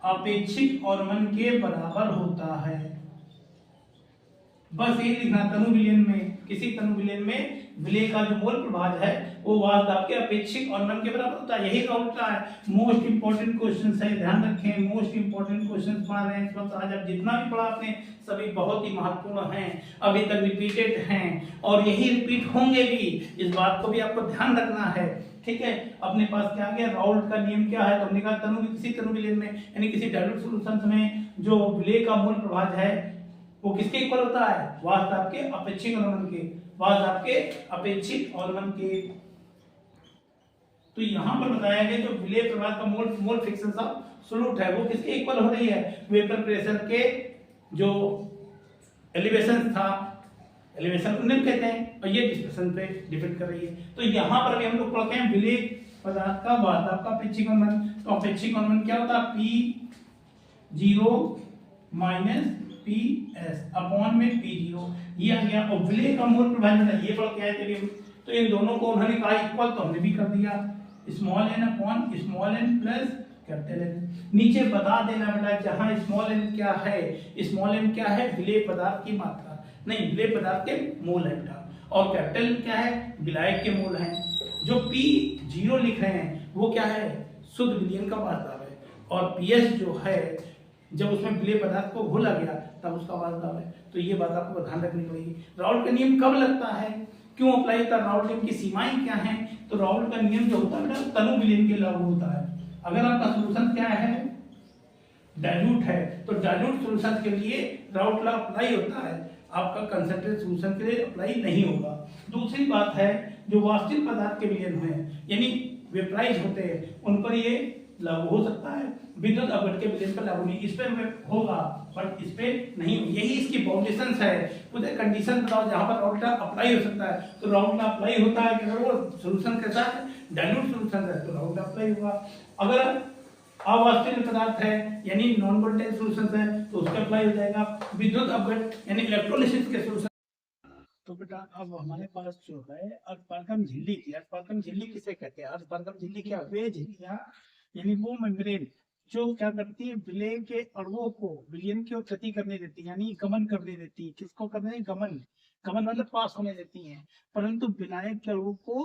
अपेक्षिक अवनमन के बराबर होता है। बस ये लिखना, तनु विलयन में, किसी तनु विलयन में विलय का जो मोल प्रभाज है वो वाष्प दाब के अपेक्षिक अवनमन के बराबर होता है। यही राउल्ट लॉ है। मोस्ट इंपोर्टेंट क्वेश्चन है, ध्यान रखें, मोस्ट इंपोर्टेंट क्वेश्चन पढ़ रहे हैं इस वक्त। आज आप जितना भी पढ़ा आपने सभी बहुत ही महत्वपूर्ण हैं, अभी तक रिपीटेड हैं और यही रिपीट होंगे भी, इस बात को भी आपको ध्यान रखना है। ठीक है, अपने पास क्या आ गया, राउल्ट का नियम क्या है, तो हमने कहा किसी तनु विलयन में यानी किसी डाइल्यूट सॉल्यूशंस में जो विलय का मोल प्रभाज है वो किसके इक्वल होता है, वाष्प दाब के अपेक्षिक अवनमन के, वाष्प दाब के अपेक्षिक अवनमन के। तो यहां पर बताया गया जो विलय प्रभाज का मोल फ्रिक्शन ऑफ सोल्यूट है वो किसके इक्वल हो रही है, वेपर प्रेशर के जो एलिवेशन था, एलिवेशन को निम्न कहते हैं, और ये डिस्प्लेसमेंट पे डिपेंड कर रही है। तो यहां पर भी हम लोग पढ़ते हैं विलय पदार्थ का वाष्प दाब का अपेक्षिक अवनमन। तो अपेक्षिक अवनमन क्या होता है, P0 माइनस PS अपॉन में P0, ये आ गया। और विलय का मोल प्रभाज ये पढ़ के आए थे, तो इन दोनों को उन्होंने कहा इक्वल, तो हमने भी कर दिया, small n upon small n plus capital N। नीचे बता देना बेटा, जहां स्मॉल n क्या है, स्मॉल n क्या है, विलय पदार्थ की मात्रा, नहीं विलय पदार्थ के मोल है बेटा, और कैपिटल क्या है, विलायक के मोल हैं। जो P0 लिख रहे हैं वो क्या है, शुद्ध विलयन का वाष्प दाब है, और PS जो है जब उसमें विलय पदार्थ को घोला गया तब उसका वाष्प दाब है। तो ये बात आपको ध्यान रखनी पड़ेगी। राउल्ट का नियम कब लगता है, क्यों अप्लाई होता है, राउल्ट नियम की सीमाएं क्या हैं, तो राउल्ट का नियम जो होता है तनु विलयन के लागू होता है। अगर आपका सॉल्यूशन क्या है, डाइल्यूट है, तो डाइल्यूट सॉल्यूशन के लिए राउल्ट लॉ अप्लाई होता है, आपका कंसंट्रेट सॉल्यूशन के लिए अप्लाई नहीं होगा। दूसरी बात है जो वास्तविक पदार्थ के विलयन हुए यानी वेपराइज होते हैं उन पर ये लागू हो सकता है, विद्युत अपघट के विलयन पर लागू नहीं, इस पर होगा बट इस पे नहीं। यही इसकी बाउंडेशंस है, कुछ कंडीशन बताओ जहां पर राउल्ट लॉ अप्लाई हो सकता है। तो राउल्ट लॉ अप्लाई होता है कि अगर वो सॉल्यूशन कैसा है, डाइल्यूट सॉल्यूशन है, तो राउल्ट लॉ अप्लाई होगा। अगर अवास्तविक पदार्थ है यानी नॉन वोल्टेज सॉल्यूशन है तो उसका अप्लाई हो जाएगा। विद्युत अपघट यानी इलेक्ट्रोलिसिस के सॉल्यूशन। तो बेटा अब हमारे पास जो है अर्धपारगम झिल्ली की, अर्धपारगम झिल्ली किसे कहते हैं, अर्धपारगम झिल्ली क्या, वे झिल्लियां यानी वो मेम्ब्रेन जो क्या करती है, विलय के अणुओं को विलयन की ओर गति करने देती है, यानी गमन करने देती है। किसको करने, गमन, गमन मतलब पास होने देती है, परंतु विलायक के अणुओं को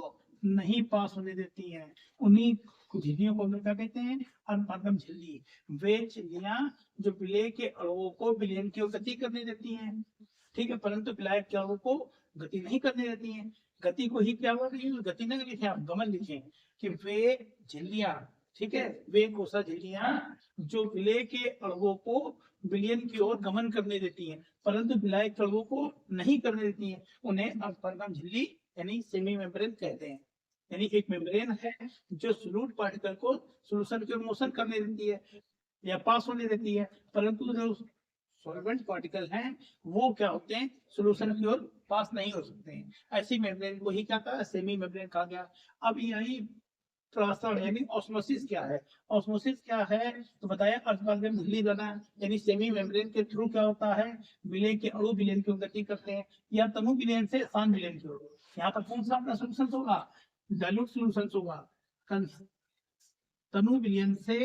नहीं पास होने देती है। उन्हीं झिल्लियों को हम लोग क्या कहते हैं, अनपारगम झिल्ली। वे झिल्लियां जो विलेय के अणुओं को विलयन की ओर गति करने देती हैं, ठीक है, परंतु विलायक के अणु को गति नहीं करने देती हैं। गति को ही क्या बोल रही है, गति नहीं लिखे, आप गमन लिखे कि वे झिल्लियां, ठीक है, वे कोसा झिल्लियां जो विलेय के अणुओं को विलयन की ओर गमन करने देती हैं, परंतु विलायक के अणुओं को नहीं करने देती हैं, उन्हें अपारगम झिल्ली यानी सेमी मेम्ब्रेन कहते हैं। यानी एक मेम्ब्रेन है जो सोलूट पार्टिकल को सोल्यूशन की ओर मोशन करने देती है या पास होने देती है, परंतु जो सॉल्वेंट पार्टिकल हैं वो क्या होते हैं, सोल्यूशन की ओर पास नहीं हो सकते हैं। ऐसी मेम्ब्रेन को ही क्या कहा, सेमी मेम्ब्रेन कहा गया। अब यही प्रवासन यानी ऑस्मोसिस क्या है, ऑस्मोसिस क्या है तो बताया, अल्पपारगम झिल्ली द्वारा यानी सेमी मेम्ब्रेन के थ्रू क्या होता है, विलेय के अणु विलयन की ओर गति करते हैं या तनु विलयन से शांत विलयन की ओर। यहाँ पर कौन सा अपना सोल्यूशन होगा, डाइल्यूट सोल्यूशन होगा, तनु विलयन से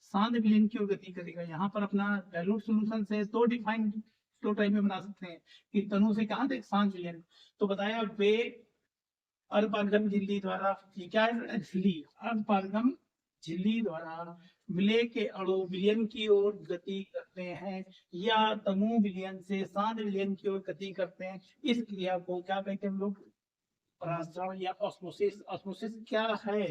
शांत विलयन की ओर गति करेगा। यहाँ पर अपना डाइल्यूट सॉल्यूशन से दो डिफाइन दो टाइप में बना सकते हैं कि तनु से कहां तक शांत विलयन। तो बताया वे अल्पपारगम झिल्ली द्वारा, ये क्या है, झिल्ली, अल्पपारगम झिल्ली द्वारा विलेय के अणु विलयन की ओर गति करते हैं या तनु विलयन से शांत विलयन की ओर गति करते हैं। इस क्रिया को क्या कहते हैं हम लोग, परासरण या ऑस्मोसिस। ऑस्मोसिस क्या है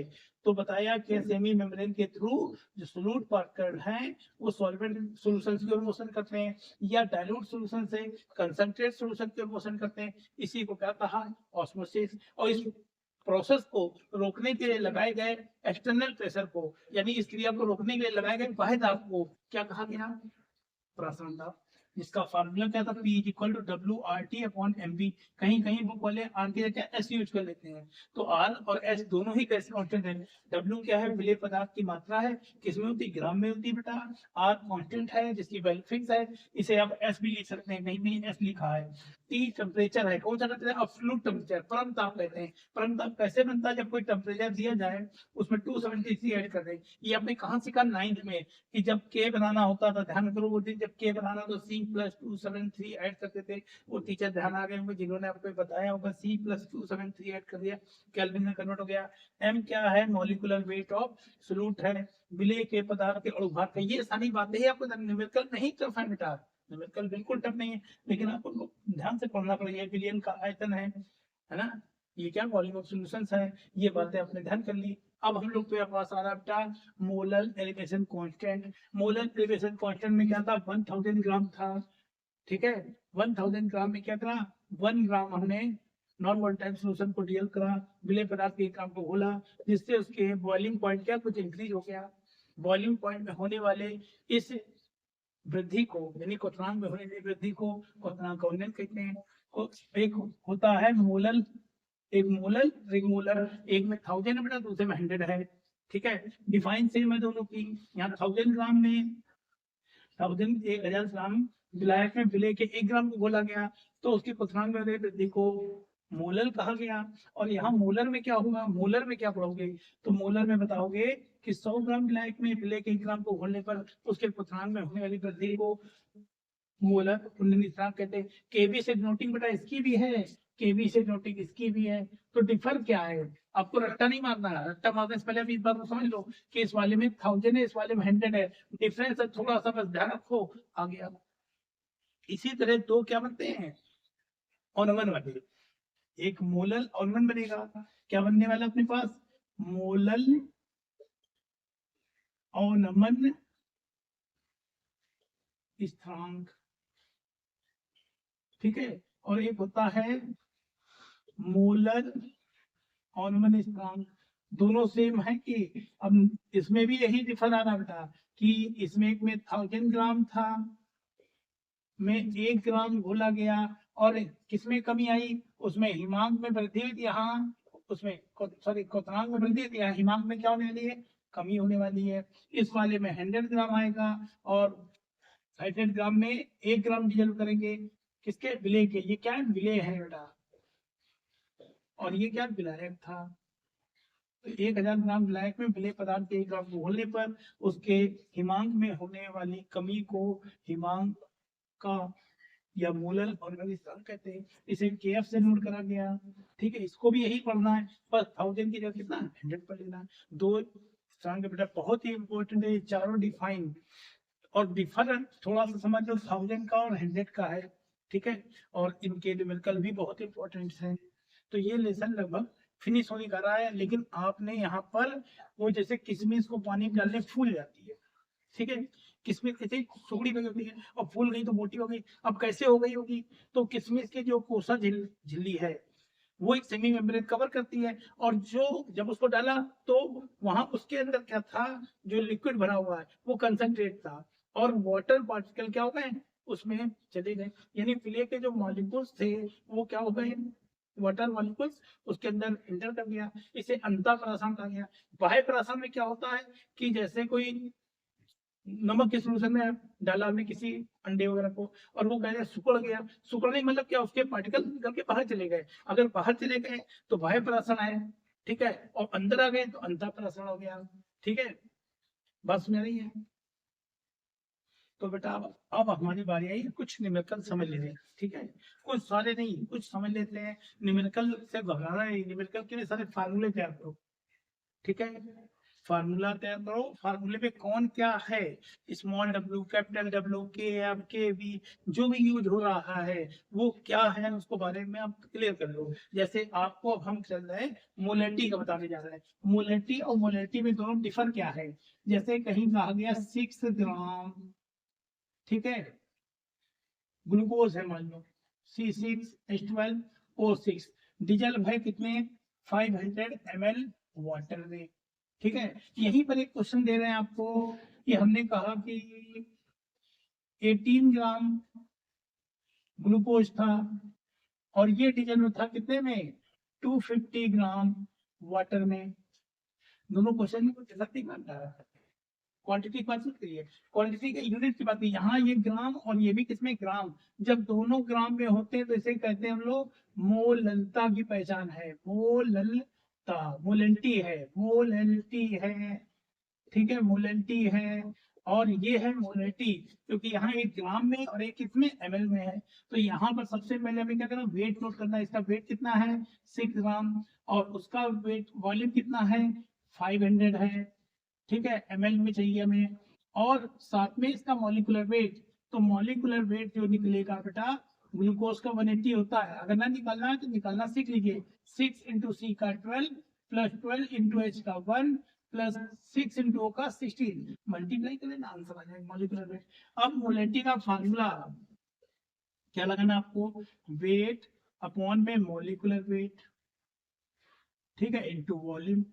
तो बताया कि सेमी मेम्ब्रेन के थ्रू जो सोलूट पार्टिकल हैं वो सॉल्वेंट सॉल्यूशन की ओर मोशन करते हैं या डाइल्यूट सॉल्यूशन से कंसंट्रेट सॉल्यूशन की ओर मोशन करते हैं। इसी को क्या कहा, ऑस्मोसिस। और इस प्रोसेस को रोकने के लिए लगाए गए एक्सटर्नल प्रेशर को, यानी इस क्रिया को रोकने के लिए लगाए गए बाह्य दाब को क्या कहा गया, प्रसारण दाब, जिसका फार्मूला क्या था, P इक्वल टू WRT/MV। कहीं कहीं बुक वाले R की जगह S यूज कर लेते हैं, तो R और S दोनों ही कैसे कांस्टेंट है। W क्या है, विलेय पदार्थ की मात्रा है, किसमें होती है, ग्राम में होती है बेटा। R कांस्टेंट है जिसकी वैल्यू फिक्स है, इसे आप S भी लिख सकते हैं, कहीं कहीं S लिखा है। T टेम्परेचर है, कौन सा टेम्परेचर, एब्सोल्यूट टेम्परेचर, परम ताप कहते हैं। परम ताप कैसे बनता है, जब कोई टेम्परेचर दिया जाए उसमें 273 ऐड कर दें। ये आपने कहाँ सीखा, 9th में, कि जब K बनाना होता था, ध्यान करो वो दिन जब K बनाना तो C+273 ऐड करते थे। वो टीचर ध्यान आ गए होंगे जिन्होंने आपको बताया होगा, C+273 ऐड कर दिया, केल्विन में कन्वर्ट हो गया। M क्या है, मॉलिक्यूलर वेट ऑफ सोल्यूट है, विलेय के पदार्थ के अणुभार का। ये सारी बातें ही आपको न्यूमेरिकल नहीं टफ है बेटा, न्यूमेरिकल बिल्कुल टफ नहीं है, लेकिन आपको ध्यान से पढ़ना पड़ेगा। विलयन का आयतन है ना, ये क्या वॉल्यूम ऑफ सॉल्यूशंस है, ये बातें आपने ध्यान कर ली। अब हम लोग के पास आ रहा बेटा molar elevation constant. Molar elevation constant में क्या था, 1000 ग्राम था, ठीक है। 1000 ग्राम में क्या करा, 1 ग्राम हमने नॉन वोलेटाइल सॉल्यूशन को डील करा, विलेय पदार्थ के ग्राम को घोला, जिससे उसके बॉइलिंग पॉइंट क्या कुछ इंक्रीज हो गया। बॉइलिंग पॉइंट में होने वाले इस वृद्धि को, यानी क्वथनांक में होने वाली वृद्धि को क्वथनांक कहते हैं। एक होता है मोलल, एक मोलल एक मोलर, एक में 1000 है बेटा, दूसरे में 100 है, ठीक है। डिफाइन सेम है दोनों की। यहाँ 1000 ग्राम में 1000 ग्राम विलायक में विलेय के 1 ग्राम को घोला गया, तो उसकी क्वथनांक में वृद्धि को मोलर कहा गया। और यहाँ मोलर में क्या होगा, मोलर में क्या पढ़ोगे, तो मोलर में बताओगे कि 100 ग्राम विलायक में विलेय के 1 ग्राम को घोलने पर उसके क्वथनांक में होने वाली वृद्धि को मोलर पुनर्निर्धारण कहते हैं। केबी से नोटिंग बेटा इसकी भी है, केबी से नोटिंग इसकी भी है। तो डिफर क्या है, आपको रट्टा नहीं मारना है, रट्टा मारने से पहले आप इस बात को समझ लो कि इस वाले में 1000 है, इस वाले में 100 है, डिफरेंस है थोड़ा सा, बस ध्यान रखो, आ गया। इसी तरह दो क्या बनते हैं, ऑनमन वाले, एक मोलल ऑनमन बनेगा, क्या बनने वाला अपने पास, मोलल ऑनमन स्थिरांक, ठीक है। और एक होता है मोलर ऑनमन स्थिरांक, दोनों सेम है कि अब इसमें भी यही डिफर आ रहा बेटा कि इसमें एक में 1000 ग्राम था, में 1 ग्राम घोला गया, और किसमें कमी आई, उसमें हिमांक में वृद्धि हुई थी, यहाँ उसमें सॉरी क्वथनांक में वृद्धि थी, यहाँ हिमांक में क्या होने वाली है, कमी होने वाली है। इस वाले में 100 ग्राम आएगा और 100 ग्राम में 1 ग्राम डिजल्व करेंगे, किसके, विलेय के। ये क्या है, विलेय है बेटा, और ये क्या विलायक था। तो 1000 ग्राम विलायक में विलेय पदार्थ के 1 ग्राम को घोलने पर उसके हिमांक में होने वाली कमी को हिमांक का या मोलर ऑर्गेनिक कहते हैं। इसे केएफ से नोट करा गया, ठीक है। इसको भी यही पढ़ना है, पर 1000 की जगह कितना 100 पढ़ लेना। दो सूचकांक बेटा बहुत ही इंपॉर्टेंट है, ये चारों डिफाइन और डिफर थोड़ा सा समझ लो 1000 का और 100 का है, ठीक है, और इनके न्यूमेरिकल भी बहुत इंपॉर्टेंट है। तो ये लेसन लगभग फिनिश होने का रहा है, लेकिन आपने यहाँ पर वो जैसे किशमिश को पानी में डालने फूल जाती है, ठीक है, किशमिश कैसे सुगड़ी गई होती है और फूल गई तो मोटी हो गई। अब कैसे हो गई होगी, तो किशमिश की जो कोसा झिल्ली है वो एक सेमी मेम्ब्रेन कवर करती है, और जो जब उसको डाला तो वहां उसके अंदर क्या था, जो लिक्विड भरा हुआ है वो कंसंट्रेट था, और वाटर पार्टिकल क्या हो गए उसमें चले गए, यानी प्ले के जो मॉलिक्यूल्स थे वो क्या हो गए, वाटर मॉलिक्यूल्स उसके अंदर इंटर कर गया, इसे अंतःप्राशन कहा गया। बाह्य प्राशन में क्या होता है कि जैसे कोई नमक के सोल्यूशन में डाला हमने किसी अंडे वगैरह को, और वो कहते सिकुड़ गया, सिकुड़ने का मतलब क्या, उसके पार्टिकल निकल के बाहर चले गए, अगर बाहर चले गए तो बाह्य प्राशन आए, ठीक है, और अंदर आ गए तो अंतःप्राशन हो गया, ठीक है, बस में नहीं है। तो बेटा अब हमारी बारी आई, कुछ न्यूमेरिकल समझ लेते हैं, ठीक है, कुछ सारे नहीं कुछ समझ लेते हैं। न्यूमेरिकल से घबराना नहीं, न्यूमेरिकल के लिए सारे फार्मूले तैयार करो, ठीक है, फार्मूला तैयार करो, फार्मूले पे कौन क्या है, स्मॉल डब्ल्यू, कैपिटल डब्ल्यू, के एम, के वी, जो भी यूज हो रहा है वो क्या है उसको बारे में आप क्लियर कर लो। जैसे आपको अब हम चल रहे हैं मोलरिटी का बताने जा रहे हैं, मोलरिटी और मोलरिटी में दोनों डिफर क्या है। जैसे कहीं कहा गया 6 ग्राम, ठीक है, ग्लूकोज है मान लो C6H12O6, डीजल भाई कितने 500 ml वाटर में, ठीक है। यहीं पर एक क्वेश्चन दे रहे हैं आपको कि हमने कहा कि 18 ग्राम ग्लूकोज था और ये डीजल में था कितने में 250 ग्राम वाटर में। दोनों क्वेश्चन में कुछ अलग नहीं मानता है, क्वांटिटी की बात करिए, क्वांटिटी के यूनिट की बात नहीं, यहाँ ये ग्राम और ये भी किसमें ग्राम, जब दोनों ग्राम में होते हैं तो इसे कहते हैं हम लोग मोललता की पहचान है, मोललता, मोलैलिटी है, मोलैलिटी है, ठीक है, मोलैलिटी है, और ये है मोलैलिटी, क्योंकि यहाँ एक ग्राम में और एक किसमें ml में है। तो यहाँ पर सबसे पहले हमें क्या करना, वेट नोट करना है, इसका वेट कितना है 6 ग्राम, और उसका वेट वॉल्यूम कितना है 500 है, ठीक है, ml में चाहिए हमें, और साथ में इसका मॉलिक्यूलर वेट, तो मॉलिक्यूलर वेट जो निकलेगा बेटा ग्लूकोज का 180 होता है, अगर ना निकालना है तो निकालना सीख लीजिए, 6 इंटू सी का 12 प्लस 12 इंटू एच का 1 प्लस 6 इंटू ओ का 16, मल्टीप्लाई कर लेना आंसर आ जाएगा मॉलिक्यूलर वेट। अब मोलैलिटी का फार्मूला क्या लगाना आपको, वेट अपॉन में मॉलिक्यूलर वेट, ठीक है, इंटू वॉल्यूम,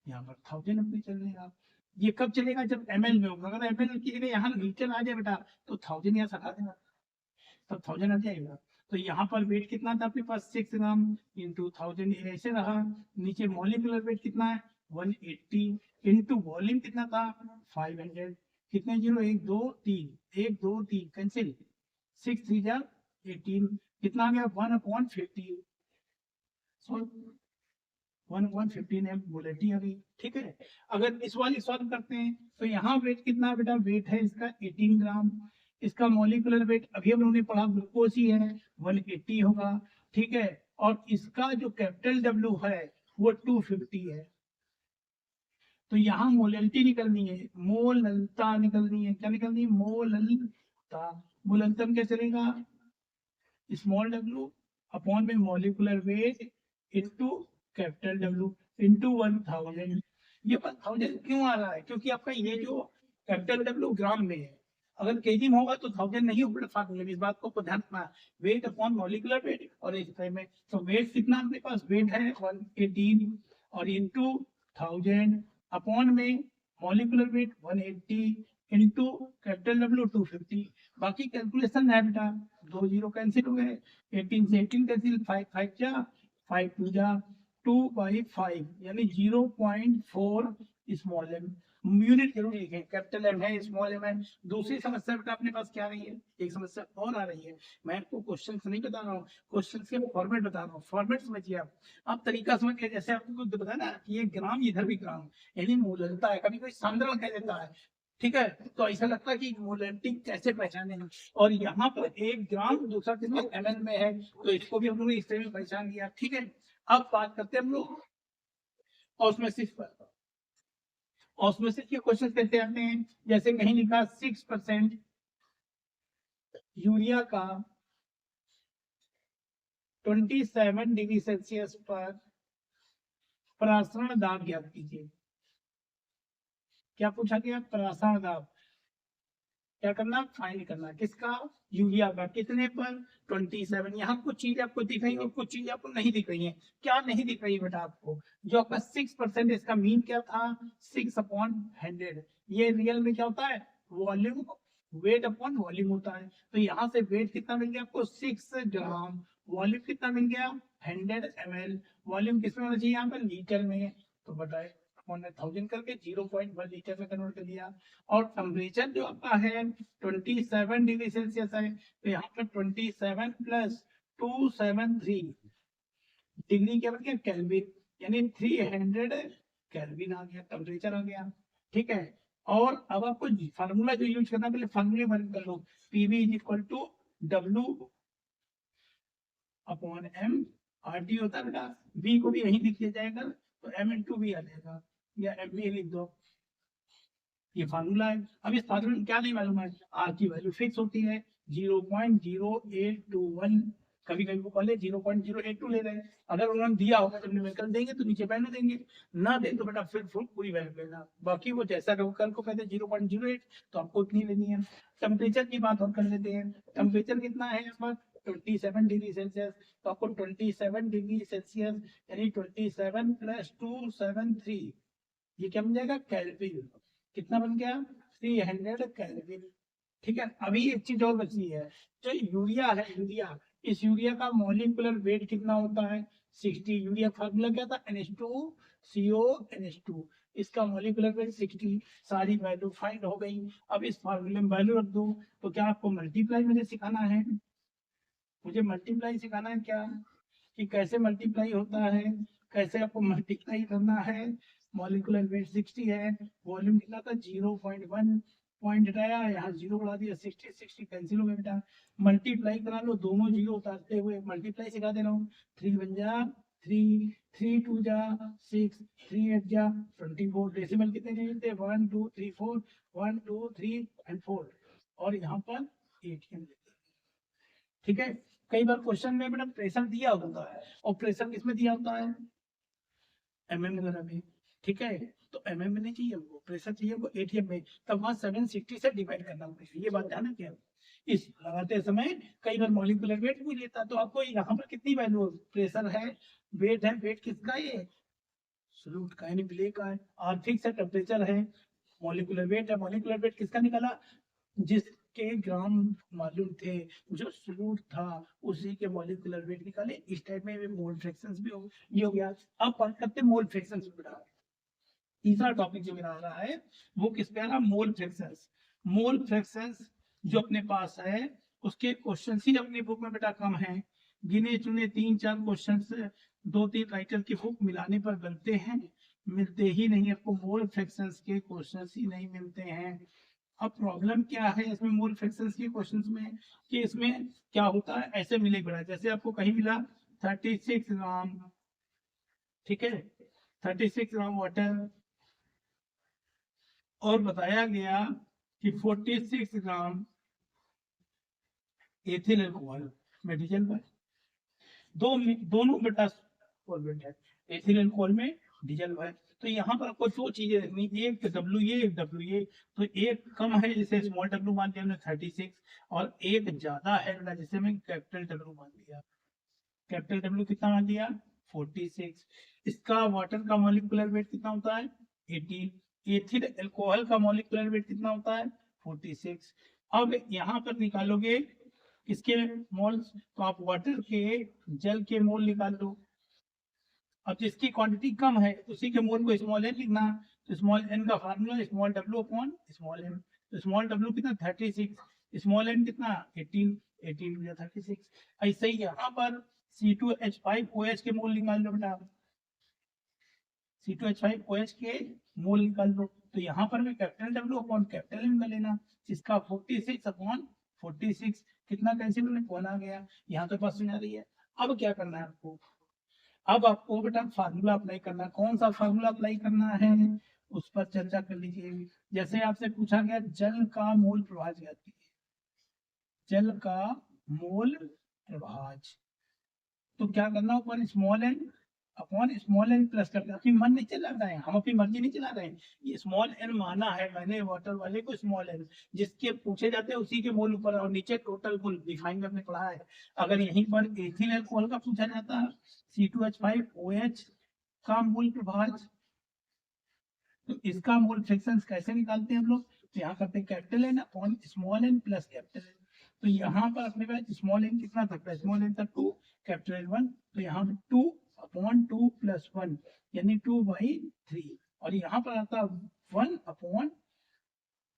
यहाँ पर 1000 अपने चल रहे आप, ये कब चलेगा जब ml में होगा, अगर ml की जगह यहाँ लीटर आ जाए बेटा तो 1000 यहाँ सटा देना, तब 1000 आ जाएगा। तो यहाँ पर वेट कितना था आपके पास 6 ग्राम इंटू 1000, ऐसे रहा, नीचे मॉलिक्यूलर वेट कितना है 180 इंटू वॉल्यूम कितना था 500, कितने जीरो 1 2 3 1 2 3 कैंसिल, 6 3 जा 18, कितना आ गया 1/50, 1/15 है मोलैलिटी आ गई, ठीक है। अगर इस वाली सॉल्व करते हैं तो यहाँ वेट कितना बेटा, वेट है इसका 18 ग्राम, इसका मॉलिक्यूलर वेट अभी हम लोगों ने पढ़ा ग्लूकोज ही है 180 होगा, ठीक है, और इसका जो कैपिटल डब्ल्यू है वो 250 है। तो यहाँ मोलैलिटी निकलनी है, मोललता निकलनी है, क्या निकलनी है मोललता, मोललता में क्या चलेगा स्मॉल डब्ल्यू अपॉन में molecular weight into capital W into 1000। ये 1000 क्यों आ रहा है, क्योंकि आपका ये जो कैपिटल डब्ल्यू ग्राम में है, अगर केजी में होगा तो 1000 नहीं होगा फार्मूले, इस बात को ध्यान रखना, वेट अपॉन मॉलिक्यूलर वेट और एक में, तो वेट कितना अपने पास, वेट है 118 और इनटू 1000 अपॉन में molecular weight 180 into capital W 250, बाकी कैलकुलेशन है बेटा, 2 जीरो कैंसिल हो गए, 18 से 18 कैंसिल, 5 5 जा 5 2 जा 2/5 यानी 0.4 स्मॉल एम, यूनिट जरूर लिखें, कैपिटल एम है स्मॉल एम है। दूसरी समस्या बेटा अपने पास क्या आ रही है, एक समस्या और आ रही है, मैं आपको क्वेश्चन नहीं बता रहा हूँ, क्वेश्चन के फॉर्मेट बता रहा हूँ, फॉर्मेट समझिए आप तरीका समझिए, जैसे आपको बताया ना कि ये ग्राम इधर भी ग्राम, यानी मोललता है, कभी कोई सांद्रण कह देता है, ठीक है, तो ऐसा लगता है कि मोलैलिटी कैसे पहचाने हैं, और यहाँ पर 1 ग्राम दूसरा कितना ml में है, तो इसको भी हम लोग इस तरह में पहचान लिया, ठीक है। अब बात करते हैं हम लोग ऑस्मोसिस पर, ऑस्मोसिस के क्वेश्चन कैसे आते हैं, जैसे कहीं लिखा 6% यूरिया का 27 डिग्री सेल्सियस पर परासरण दाब ज्ञात कीजिए। क्या पूछा गया, परासरण दाब क्या करना, फाइंड करना, किसका, यूरिया का, कितने पर, 27। यहाँ कुछ चीजें आपको दिख रही है और कुछ चीजें आपको नहीं दिख रही है। क्या नहीं दिख रही है बेटा आपको, जो आपका 6%, इसका मीन क्या था, 6/100। ये रियल में क्या होता है, वॉल्यूम, वेट अपॉन वॉल्यूम होता है। तो यहाँ से वेट कितना मिल गया आपको, 6 ग्राम, वॉल्यूम कितना मिल गया, 100 ml। वॉल्यूम किसमें होना चाहिए, यहाँ पर लीटर में, तो बताए 1000 करके 0.1 लीटर में कन्वर्ट कर दिया। और टेम्परेचर जो आपका है 27 डिग्री सेल्सियस है, तो यहाँ पर 27 प्लस 273 डिग्री क्या बन गया, केल्विन, यानी 300 केल्विन आ गया, टेम्परेचर आ गया। ठीक है, और अब आपको फार्मूला जो यूज करना है, पहले फार्मूले बंद कर लो। PV is equal to W upon M, R T होता है बेटा, बी को भी यही लिख दिया जाएगा, तो एम इंटू बी आ जाएगा, या एम बी लिख दो, ये फार्मूला है। अब इस फार्मूले में क्या नहीं मालूम है, आर की वैल्यू फिक्स होती है 0.0821, कभी कभी वो कॉलेज 0.082 ले रहे हैं। अगर उन्होंने दिया होगा जब न्यूमेरिकल देंगे तो नीचे वैल्यू देंगे, ना दे तो बेटा फिर फुल पूरी वैल्यू लेना, बाकी वो जैसा कल को कहते हैं 0.08 तो आपको इतनी लेनी है। टेम्परेचर की बात और कर लेते हैं, टेम्परेचर कितना है यहाँ पर 27 डिग्री सेल्सियस, तो आपको 27 डिग्री सेल्सियस यानी 27 प्लस 273, ये क्या बन जाएगा, केल्विन, कितना बन गया, 300 केल्विन। ठीक है, अभी एक चीज और बची है, जो यूरिया है, यूरिया, इस यूरिया का मॉलिक्यूलर वेट कितना होता है, 60। यूरिया फार्मूला क्या था, NH2CO NH2, इसका मॉलिक्यूलर वेट 60। सारी वैल्यू फाइंड हो गई। अब इस फार्मूले में वैल्यू रख दो, तो क्या आपको मल्टीप्लाई मुझे सिखाना है, मुझे मल्टीप्लाई सिखाना है क्या, कि कैसे मल्टीप्लाई होता है, कैसे आपको मल्टीप्लाई करना है। मॉलिक्यूलर वेट 60 है, वॉल्यूम कितना था 0.1, पॉइंट हटाया, यहाँ 0 बढ़ा दिया, 60 60 कैंसिल हो गया बेटा। मल्टीप्लाई करा लो, दोनों 0 उतारते हुए मल्टीप्लाई सिखा दे रहा हूँ। 3 1 जा 3, 3 2 जा 6, 3 8 जा 24। डेसिमल कितने चाहिए थे, 1 2 3 4, 1 2 3 एंड 4, और यहाँ पर 8। ठीक है, कई बार क्वेश्चन में बेटा प्रेशर दिया होता है, और प्रेशर किसमें दिया होता है, एमएम वगैरह में। ठीक है, तो एमएम में नहीं चाहिए हमको, प्रेशर चाहिए हमको एटीएम में, तब वहां 760 से डिवाइड करना पड़ेगा, ये बात ध्यान रखिए। इस लगाते समय कई बार मॉलिक्यूलर वेट भी लेता है, तो आपको यहाँ पर कितनी वैल्यू, प्रेशर है, वेट है, वेट किसका, ये सॉल्यूट का यानी ब्ले का है, और फिक्स है, टेम्परेचर है, मॉलिक्यूलर वेट है, मॉलिक्यूलर वेट किसका निकला, जिसके ग्राम मालूम थे, जो सॉल्यूट था उसी के मॉलिक्यूलर वेट निकाले। इस टाइप में मोल फ्रैक्शंस भी हो, ये हो गया। अब बात करते हैं मोल फ्रैक्शंस पे। तीसरा टॉपिक जो मेरा आ रहा है वो किस पे आ रहा है, मोल फ्रैक्शंस। मोल फ्रैक्शंस जो अपने पास है उसके क्वेश्चंस ही अपनी बुक में बेटा कम है, गिने चुने 3 4 क्वेश्चंस 2 3 राइटर की बुक मिलाने पर बनते हैं, मिलते ही नहीं, आपको मोल फ्रैक्शंस के क्वेश्चंस ही नहीं मिलते हैं। अब प्रॉब्लम क्या है इसमें मोल फ्रैक्शंस के क्वेश्चंस में, कि इसमें क्या होता है, ऐसे मिले बेटा, जैसे आपको कहीं मिला 36 ग्राम, ठीक है, 36 ग्राम वाटर, और बताया गया कि 46 ग्राम एथिल अल्कोहल में डीजल में, दोनों बेटा सॉल्वेंट है, एथिल अल्कोहल में डीजल है। तो यहाँ पर आपको 2 चीजें देखनी, एक डब्ल्यू ए, एक डब्ल्यू ए। तो एक कम है जिसे स्मॉल डब्ल्यू मान लिया हमने 36, और एक ज्यादा है बेटा जिसे मैं कैपिटल डब्ल्यू मान लिया। कैपिटल डब्ल्यू कितना मान लिया, 46। इसका वाटर का मॉलिक्यूलर वेट कितना होता है, 18। एथिल अल्कोहल का मॉलिक्यूलर वेट कितना होता है, 46। अब यहाँ पर निकालोगे किसके मोल्स, तो आप वाटर के, जल के मोल निकाल लो। अब जिसकी क्वांटिटी कम है उसी के मोल को स्मॉल एन लिखना, तो स्मॉल एन का फार्मूला स्मॉल डब्ल्यू अपॉन स्मॉल एन। तो स्मॉल डब्ल्यू कितना 36, स्मॉल एन कितना 18, 18 36। ऐसे ही यहाँ पर C2H5OH के मोल निकाल लो बेटा, C2H5OH के मोल निकाल लो। तो यहाँ पर मैं capital W upon capital N का लेना, जिसका 46 अपॉन 46 कितना कैंसिल होने, 1 आ गया। यहाँ तो बात सुना रही है। अब क्या करना है आपको, अब आपको बेटा फार्मूला अप्लाई करना है। कौन सा फार्मूला अप्लाई करना है, उस पर चर्चा कर लीजिए। जैसे आपसे पूछा गया जल का मोल प्रभाज ज्ञात कीजिए, जल का मोल प्रभाज, तो क्या करना, ऊपर small N upon small N plus करते हैं। अपनी मन नहीं चला रहे हैं, हम अपनी मर्जी नहीं चला रहे हैं, ये स्मॉल एन माना है मैंने वाटर वाले को, स्मॉल एन जिसके पूछे जाते हैं उसी के मोल ऊपर और नीचे टोटल मोल डिफाइन में हमने पढ़ा है। अगर यहीं पर एथिल अल्कोहल का पूछा जाता है C2H5OH का मोल प्रभाज, तो इसका मोल फ्रैक्शन कैसे निकालते हैं हम लोग, तो यहाँ करते हैं capital N upon small N plus capital N. तो यहाँ पर अपने पास स्मॉल एन कितना था, स्मॉल एन था 2, कैपिटल एन 1, तो यहाँ 2 अपॉन 2 प्लस 1 यानी 2/3, और यहाँ पर आता 1 अपॉन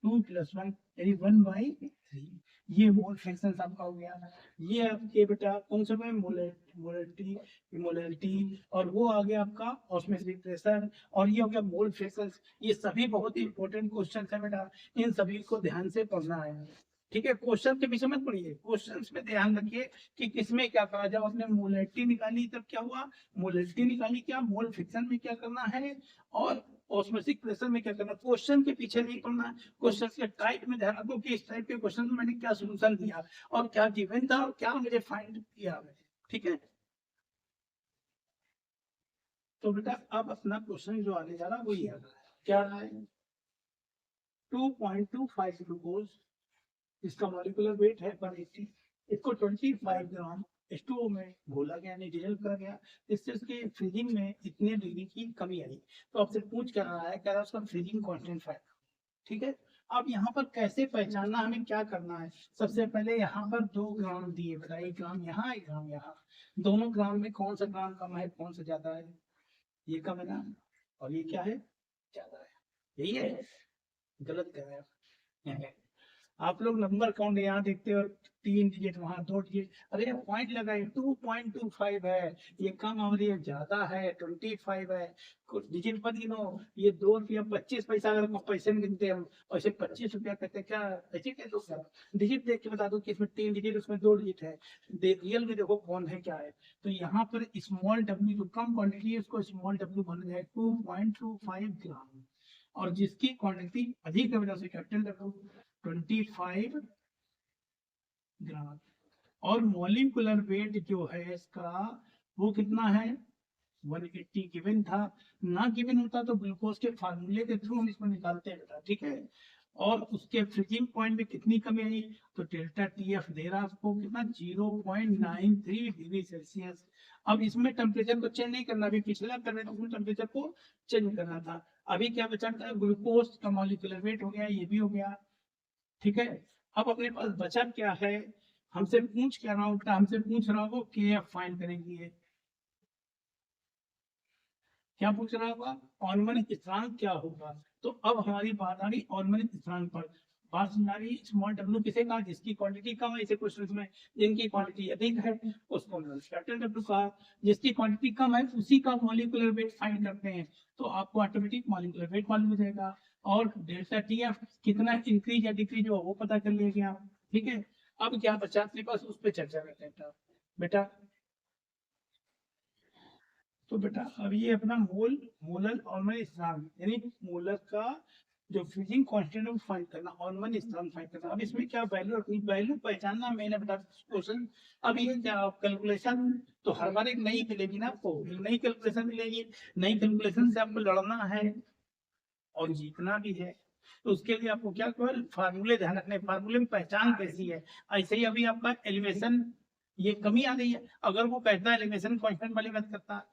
2 प्लस 1 यानी 1/3। ये मोल फ्रैक्शन आपका हो गया। ये आपके बेटा कौन सा है, मोलरिटी, मोलरिटी, और वो आ गया आपका ऑस्मोटिक प्रेशर, और ये हो गया मोल फ्रैक्शन। ये सभी बहुत ही इंपॉर्टेंट क्वेश्चन है बेटा, इन सभी को ध्यान से पढ़ना है। ठीक है, क्वेश्चन के पीछे मत पढ़िए, क्वेश्चन में ध्यान रखिए कि किसमें क्या कहा। जब आपने मोलरिटी निकाली तब क्या हुआ, मोलरिटी निकाली, क्या मोल फ्रैक्शन में क्या करना है, और ऑस्मोटिक प्रेशर में क्या करना। क्वेश्चन के पीछे नहीं पढ़ना है, क्वेश्चन के टाइप में ध्यान रखो कि इस टाइप के क्वेश्चन में मैंने क्या सोल्यूशन दिया और क्या गिवन था और क्या मुझे फाइंड किया। ठीक है, तो बेटा अब अपना क्वेश्चन जो आने जा रहा है वो ये आ रहा है, क्या रहा है, 2.25 ग्लूकोज, इसका मॉलिक्यूलर वेट है 180, इसको 25 ग्राम H2O में घोला गया, यानी डिजल्व करा गया, इससे उसके फ्रीजिंग में इतने डिग्री की कमी आई। तो आपसे पूछ कर रहा है, कह रहा है उसका फ्रीजिंग कांस्टेंट फाइंड। ठीक है, अब यहाँ पर कैसे पहचानना, हमें क्या करना है, सबसे पहले यहाँ पर 2 ग्राम दिए बेटा, 1 ग्राम यहाँ 1 ग्राम यहाँ, दोनों ग्राम में कौन सा ग्राम कम है कौन सा ज्यादा है, ये कम है ना, और ये क्या है, ज्यादा है, यही है, गलत कर रहे हैं आप लोग। नंबर काउंट यहाँ देखते हो 3 डिजिट, वहाँ 2 डिजिट, अरे पॉइंट लगाए 2.25 है, ये कम और ये ज्यादा है 25 है, कुछ डिजिट मत गिनो। ये 2 रुपया 25 पैसा अगर पैसे में गिनते हम, ऐसे 25 रुपया कहते हैं क्या, ऐसे कह दो क्या, डिजिट देख के बता दो कि इसमें 3 डिजिट उसमें 2 डिजिट है, रियल में देखो कौन है क्या है। तो यहाँ पर स्मॉल डब्ल्यू जो कम क्वांटिटी है उसको स्मॉल डब्ल्यू बन जाए 2.25 ग्राम, और जिसकी क्वांटिटी अधिक है से कैपिटल डब्ल्यू 25 ग्राम, और मॉलिक्यूलर वेट जो है इसका वो कितना है 180 गिवन था, ना गिवन होता तो ग्लूकोज के फार्मूले के थ्रू हम इसको निकालते हैं बेटा। ठीक है, और उसके फ्रीजिंग पॉइंट में कितनी कमी आई, तो डेल्टा TF दे रहा आपको कितना 0.93 डिग्री सेल्सियस। अब इसमें टेम्परेचर को चेंज नहीं करना, अभी पिछला करना था उसमें टेम्परेचर को चेंज करना था। अभी क्या बचा था, ग्लूकोज का मॉलिक्यूलर वेट हो गया, ये भी हो गया। ठीक है, अब अपने पास बचा क्या है, हमसे पूछ क्या रहा होगा, हमसे पूछ रहा होगा KF फाइंड करेंगे, क्या पूछ रहा होगा, ऑर्मन स्थिरांक क्या होगा। तो अब हमारी बात आ गई ऑर्मन स्थिरांक पर, बात सुन आ रही, स्मॉल डब्ल्यू किसे कहा, जिसकी क्वांटिटी कम है, इसे क्वेश्चन में जिनकी क्वांटिटी अधिक है उसको हमने कैपिटल डब्ल्यू कहा, जिसकी क्वांटिटी कम है उसी का मॉलिक्यूलर वेट फाइंड करते हैं, तो आपको ऑटोमेटिक मॉलिक्यूलर वेट मालूम हो जाएगा, और डेल्टा TF कितना इंक्रीज या डिक्रीज हो वो पता कर लिया गया। ठीक है, अब क्या बचा अपने पास, उस पर चर्चा करते हैं बेटा। तो बेटा अब ये अपना मोलर ऑर्मन स्थिरांक यानी मोलर का जो फ्रीजिंग कांस्टेंट है वो फाइंड करना, ऑर्मन स्थिरांक फाइंड करना। अब इसमें क्या वैल्यू रखनी, वैल्यू पहचानना मैंने बेटा क्वेश्चन। अब ये क्या कैलकुलेशन, तो हर बार एक नई मिलेगी ना आपको, एक नई कैलकुलेशन मिलेगी, नई कैलकुलेशन से आपको लड़ना है और जीतना भी है। तो उसके लिए आपको क्या केवल फार्मूले ध्यान रखने, फार्मूले में पहचान कैसी है। ऐसे ही अभी आपका एलिवेशन ये कमी आ गई है, अगर वो कहता है एलिवेशन कांस्टेंट वाली बात करता,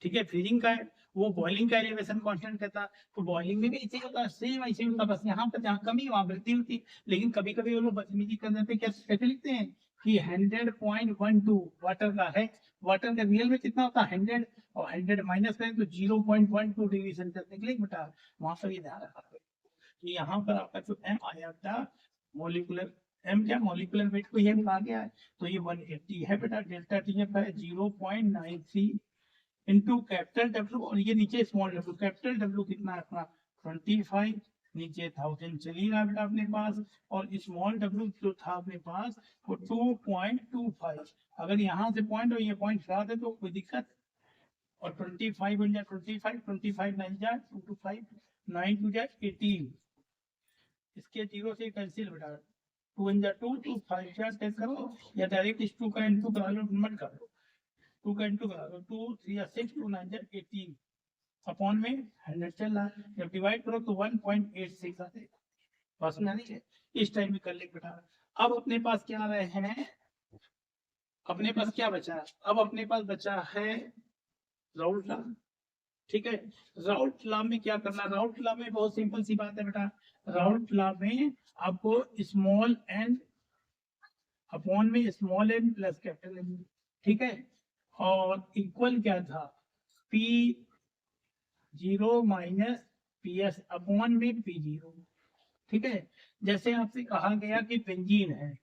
ठीक है, फ्रीजिंग का है, वो बॉइलिंग का एलिवेशन कांस्टेंट कहता, तो बॉइलिंग में भी ऐसे ही होता, सेम ऐसे ही होता, बस यहाँ पर जहाँ कमी वहाँ वृद्धि होती। लेकिन कभी कभी वो लोग बदतमीजी कर देते, क्या कैसे लिखते हैं कि 100.12 वाटर का है, वाटर का रियल में कितना होता है 100, और 100 माइनस करें तो 0.12 डिग्री सेल्सियस निकलेगी बेटा, वहां पर ये ध्यान रखा। तो यहाँ पर आपका जो M आया था मॉलिक्यूलर, M क्या मॉलिक्यूलर वेट को ये आ गया है, तो ये 180 है बेटा, डेल्टा TF है 0.93 इंटू कैपिटल डब्ल्यू, और ये नीचे स्मॉल डब्ल्यू, कैपिटल डब्ल्यू कितना है अपना 25, नीचे 1000 चली रहा बेटा अपने पास, और स्मॉल डब्ल्यू जो था अपने पास वो 2.25, अगर यहाँ से पॉइंट और ये पॉइंट हटा दे तो कोई दिक्कत, और 25 बन जाए 25, 25 9 जा 225, 9 टू जा 18, इसके 0 से कैंसिल बेटा, 2 1 जा 2, 2 5 जा 10 करो, या डायरेक्ट इस 2 का इनटू करा लो, मत कर लो, 2 का इनटू करा लो, 2 3 जा 6, 2 9 जा 18 अपॉन में 100 चल रहा है, जब डिवाइड करो तो 1.86 आते हैं। बस ना नहीं है, इस टाइम में कर ले बेटा। अब अपने पास क्या आ रहे हैं, अपने पास क्या बचा, अब अपने पास बचा है राउल्ट लॉ। ठीक है, राउल्ट लॉ में क्या करना, राउल्ट लॉ में बहुत सिंपल सी बात है बेटा, राउल्ट लॉ में आपको स्मॉल एन अपॉन में small N plus capital N, ठीक है, और इक्वल क्या था, P zero minus P S upon में पी जीरो। ठीक है, जैसे आपसे कहा गया कि बेंजीन है,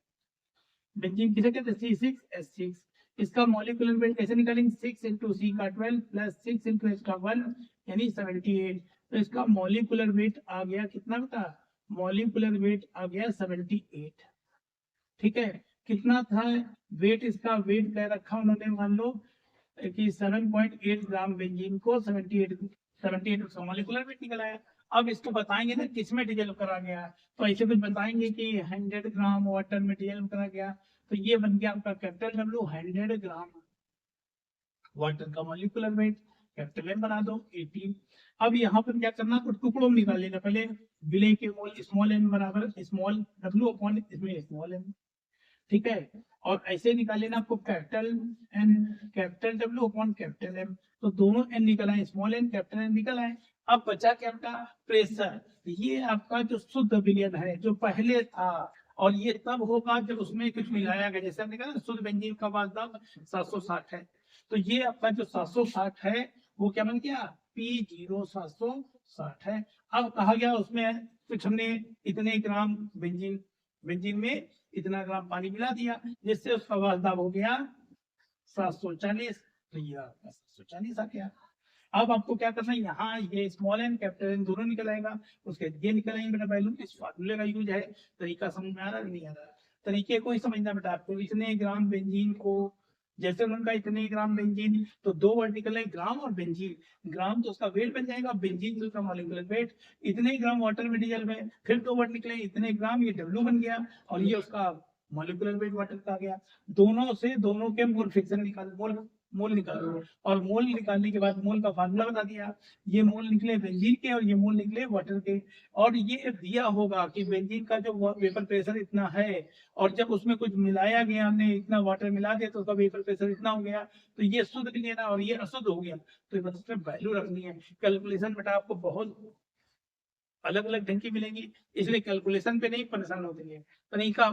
बेंजीन किसे कहते हैं, C6H6, इसका मॉलिक्यूलर वेट कैसे निकालेंगे, 6 इंटू सी का 12 प्लस 6 इंटू एच का 1 यानी 78, तो इसका मॉलिक्यूलर वेट आ गया कितना बेटा, मॉलिक्यूलर वेट आ गया 78। ठीक है, कितना था वेट, इसका वेट क्या रखा उन्होंने, मान लो कि 7.8 ग्राम बेंजीन को 78 उसका मॉलिक्यूलर वेट निकल आया। अब इसको बताएंगे ना किस में डिजोल्व करा गया, तो ऐसे कुछ बताएंगे कि 100 ग्राम वाटर में डिजोल्व करा गया, तो ये बन गया आपका कैपिटल डब्ल्यू 100 ग्राम वाटर का मॉलिक्यूलर वेट, कैपिटल एम बना दो 18। अब यहाँ पर क्या करना, तो टुकड़ों में निकाल लेना, पहले विलय के मोल स्मॉल एन बराबर स्मॉल डब्ल्यू अपॉन इसमें स्मॉल एन, ठीक है, और ऐसे निकाल लेना आपको capital N capital W upon capital M, तो दोनों एन निकल आए, स्मॉल एन कैपिटल एन निकल आए। अब बचा क्या आपका प्रेशर, ये आपका जो शुद्ध विलयन है जो पहले था, और ये तब होगा जब उसमें कुछ मिलाया गया, जैसे हमने कहा शुद्ध बेंजीन का वास्तव 760 है, तो ये आपका जो 760 है वो क्या बन गया, P0 760 है। अब कहा गया उसमें कुछ हमने इतने ग्राम बेंजीन, बेंजीन में इतना ग्राम पानी मिला दिया, जिससे उसका वास्तव हो गया 740, तो ये आपका 740 आ गया। अब आपको क्या करना है, यहाँ ये स्मॉल एन कैपिटल एन दोनों निकल आएगा, उसके ये निकल आएंगे बेटा वैल्यू, इस फार्मूले का यूज है, तरीका समझ में आ रहा है नहीं आ रहा, तरीके को ही समझना बेटा आपको। इतने ग्राम बेंजीन को, जैसे उनका इतने ग्राम बेंजीन, तो दो वर्ड निकले ग्राम और बेंजीन, ग्राम तो उसका वेट बन जाएगा, बेंजीन तो उसका मॉलिक्यूलर वेट, इतने ग्राम वाटर में डिजल में, फिर दो वर्ड निकले इतने ग्राम, ये डब्ल्यू बन गया, और ये उसका मॉलिक्यूलर वेट वाटर का गया। दोनों से दोनों के मोल फ्रिक्शन निकाल, मोल निकालो, और मोल निकालने के बाद मोल का फार्मूला बता दिया, ये मोल निकले बेंजीन के और ये मोल निकले वाटर के, और ये दिया होगा कि बेंजीन का जो वेपर प्रेशर इतना है, और जब उसमें कुछ मिलाया गया, हमने इतना वाटर मिला दिया तो उसका वेपर प्रेशर इतना हो गया, तो ये शुद्ध लेना और ये अशुद्ध हो गया, तो ये मतलब वैल्यू रखनी है। कैलकुलेशन बेटा आपको बहुत अलग अलग ढंग की मिलेंगी, इसलिए कैलकुलेशन पे नहीं परेशान होते हैं, तरीका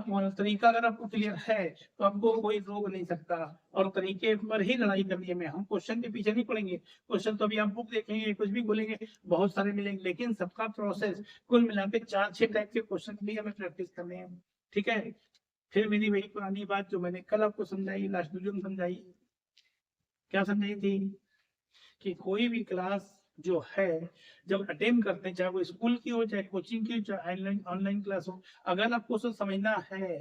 अगर आपको क्लियर है तो आपको कोई रोक नहीं सकता, और तरीके पर ही लड़ाई करनी है। हम क्वेश्चन के पीछे नहीं पड़ेंगे, क्वेश्चन तो अभी आप बुक देखेंगे कुछ भी बोलेंगे बहुत सारे मिलेंगे, लेकिन सबका प्रोसेस कुल मिला के 4-6 टाइप के क्वेश्चन भी हमें प्रैक्टिस करने हैं। ठीक है, फिर मेरी वही पुरानी बात जो मैंने कल आपको समझाई, लास्ट वीडियो में समझाई, क्या समझाई थी, कि कोई भी क्लास जो है जब अटेम्प्ट करते हैं, चाहे वो स्कूल की हो, चाहे कोचिंग की हो, चाहे ऑनलाइन क्लास हो, अगर आपको उसे समझना है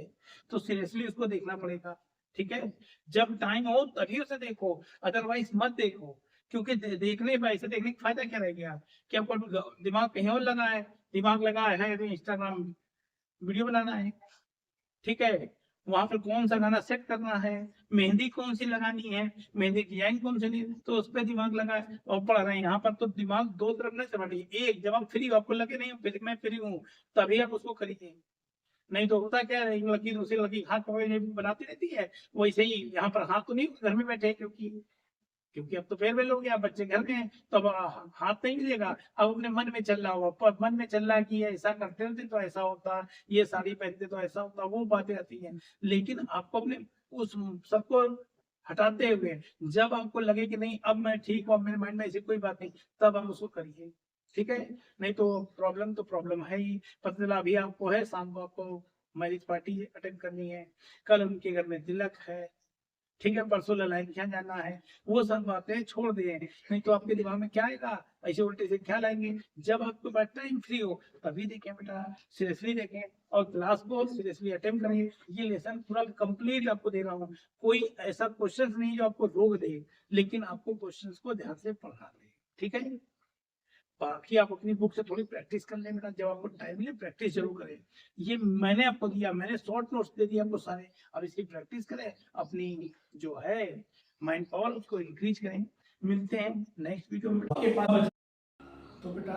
तो सीरियसली उसको देखना पड़ेगा। ठीक है, जब टाइम हो तभी उसे देखो, अदरवाइज मत देखो, क्योंकि देखने पर ऐसे देखने का फायदा क्या रह गया, कि आपको दिमाग कहीं और लगा है, दिमाग लगा है तो इंस्टाग्राम वीडियो बनाना है, ठीक है, वहां पर कौन सा गाना सेट करना है, मेहंदी कौन सी लगानी है, मेहंदी डिजाइन कौन सी, तो उस पर दिमाग लगा है और पढ़ रहे हैं। यहाँ पर तो दिमाग दो तरफ नहीं चला रही, एक जब आप फ्री हो, आपको लगे नहीं मैं फ्री हूँ, तभी आप उसको खरीदें, नहीं तो होता क्या है, एक लड़की दूसरी लड़की हाथ पकड़े बनाती रहती है, वैसे ही यहाँ पर हाथ तो नहीं, घर में बैठे, क्योंकि क्योंकि अब तो फेयरवेल हो गया, बच्चे घर में हैं, तो अब हाथ नहीं मिलेगा, अब अपने मन में चल रहा होगा, पर मन में चल रहा है कि ऐसा करते होते तो ऐसा होता, ये साड़ी पहनते तो ऐसा होता, वो बातें आती हैं। लेकिन आपको अपने उस सबको हटाते हुए, जब आपको लगे कि नहीं अब मैं ठीक हूँ, मेरे माइंड में ऐसी कोई बात नहीं, तब आप उसको करिए। ठीक है, नहीं तो प्रॉब्लम है ही। पता चला अभी आपको है, शाम को आपको मैरिज पार्टी अटेंड करनी है, कल उनके घर में तिलक है, ठीक है, परसों ललाइया जाना है, वो सब बातें छोड़ दिए, नहीं तो आपके दिमाग में क्या आएगा, ऐसे उल्टे से ख्याल आएंगे। जब आपको बैठ टाइम फ्री हो तभी देखें बेटा, सीरियसली देखें, और क्लास को सीरियसली अटेम्प्ट करें। ये लेसन पूरा कंप्लीट आपको दे रहा हूँ, कोई ऐसा क्वेश्चन नहीं जो आपको रोक दे, लेकिन आपको क्वेश्चन को ध्यान से पढ़ना दे। ठीक है, बाकी आप अपनी बुक से थोड़ी प्रैक्टिस कर लें बेटा, जब आपको टाइम मिले प्रैक्टिस जरूर करें। ये मैंने आपको दिया, मैंने शॉर्ट नोट्स दे दिए आपको सारे, अब इसकी प्रैक्टिस करें, अपनी जो है माइंड पावर उसको इंक्रीज करें। मिलते हैं नेक्स्ट वीडियो में के बाद। तो बेटा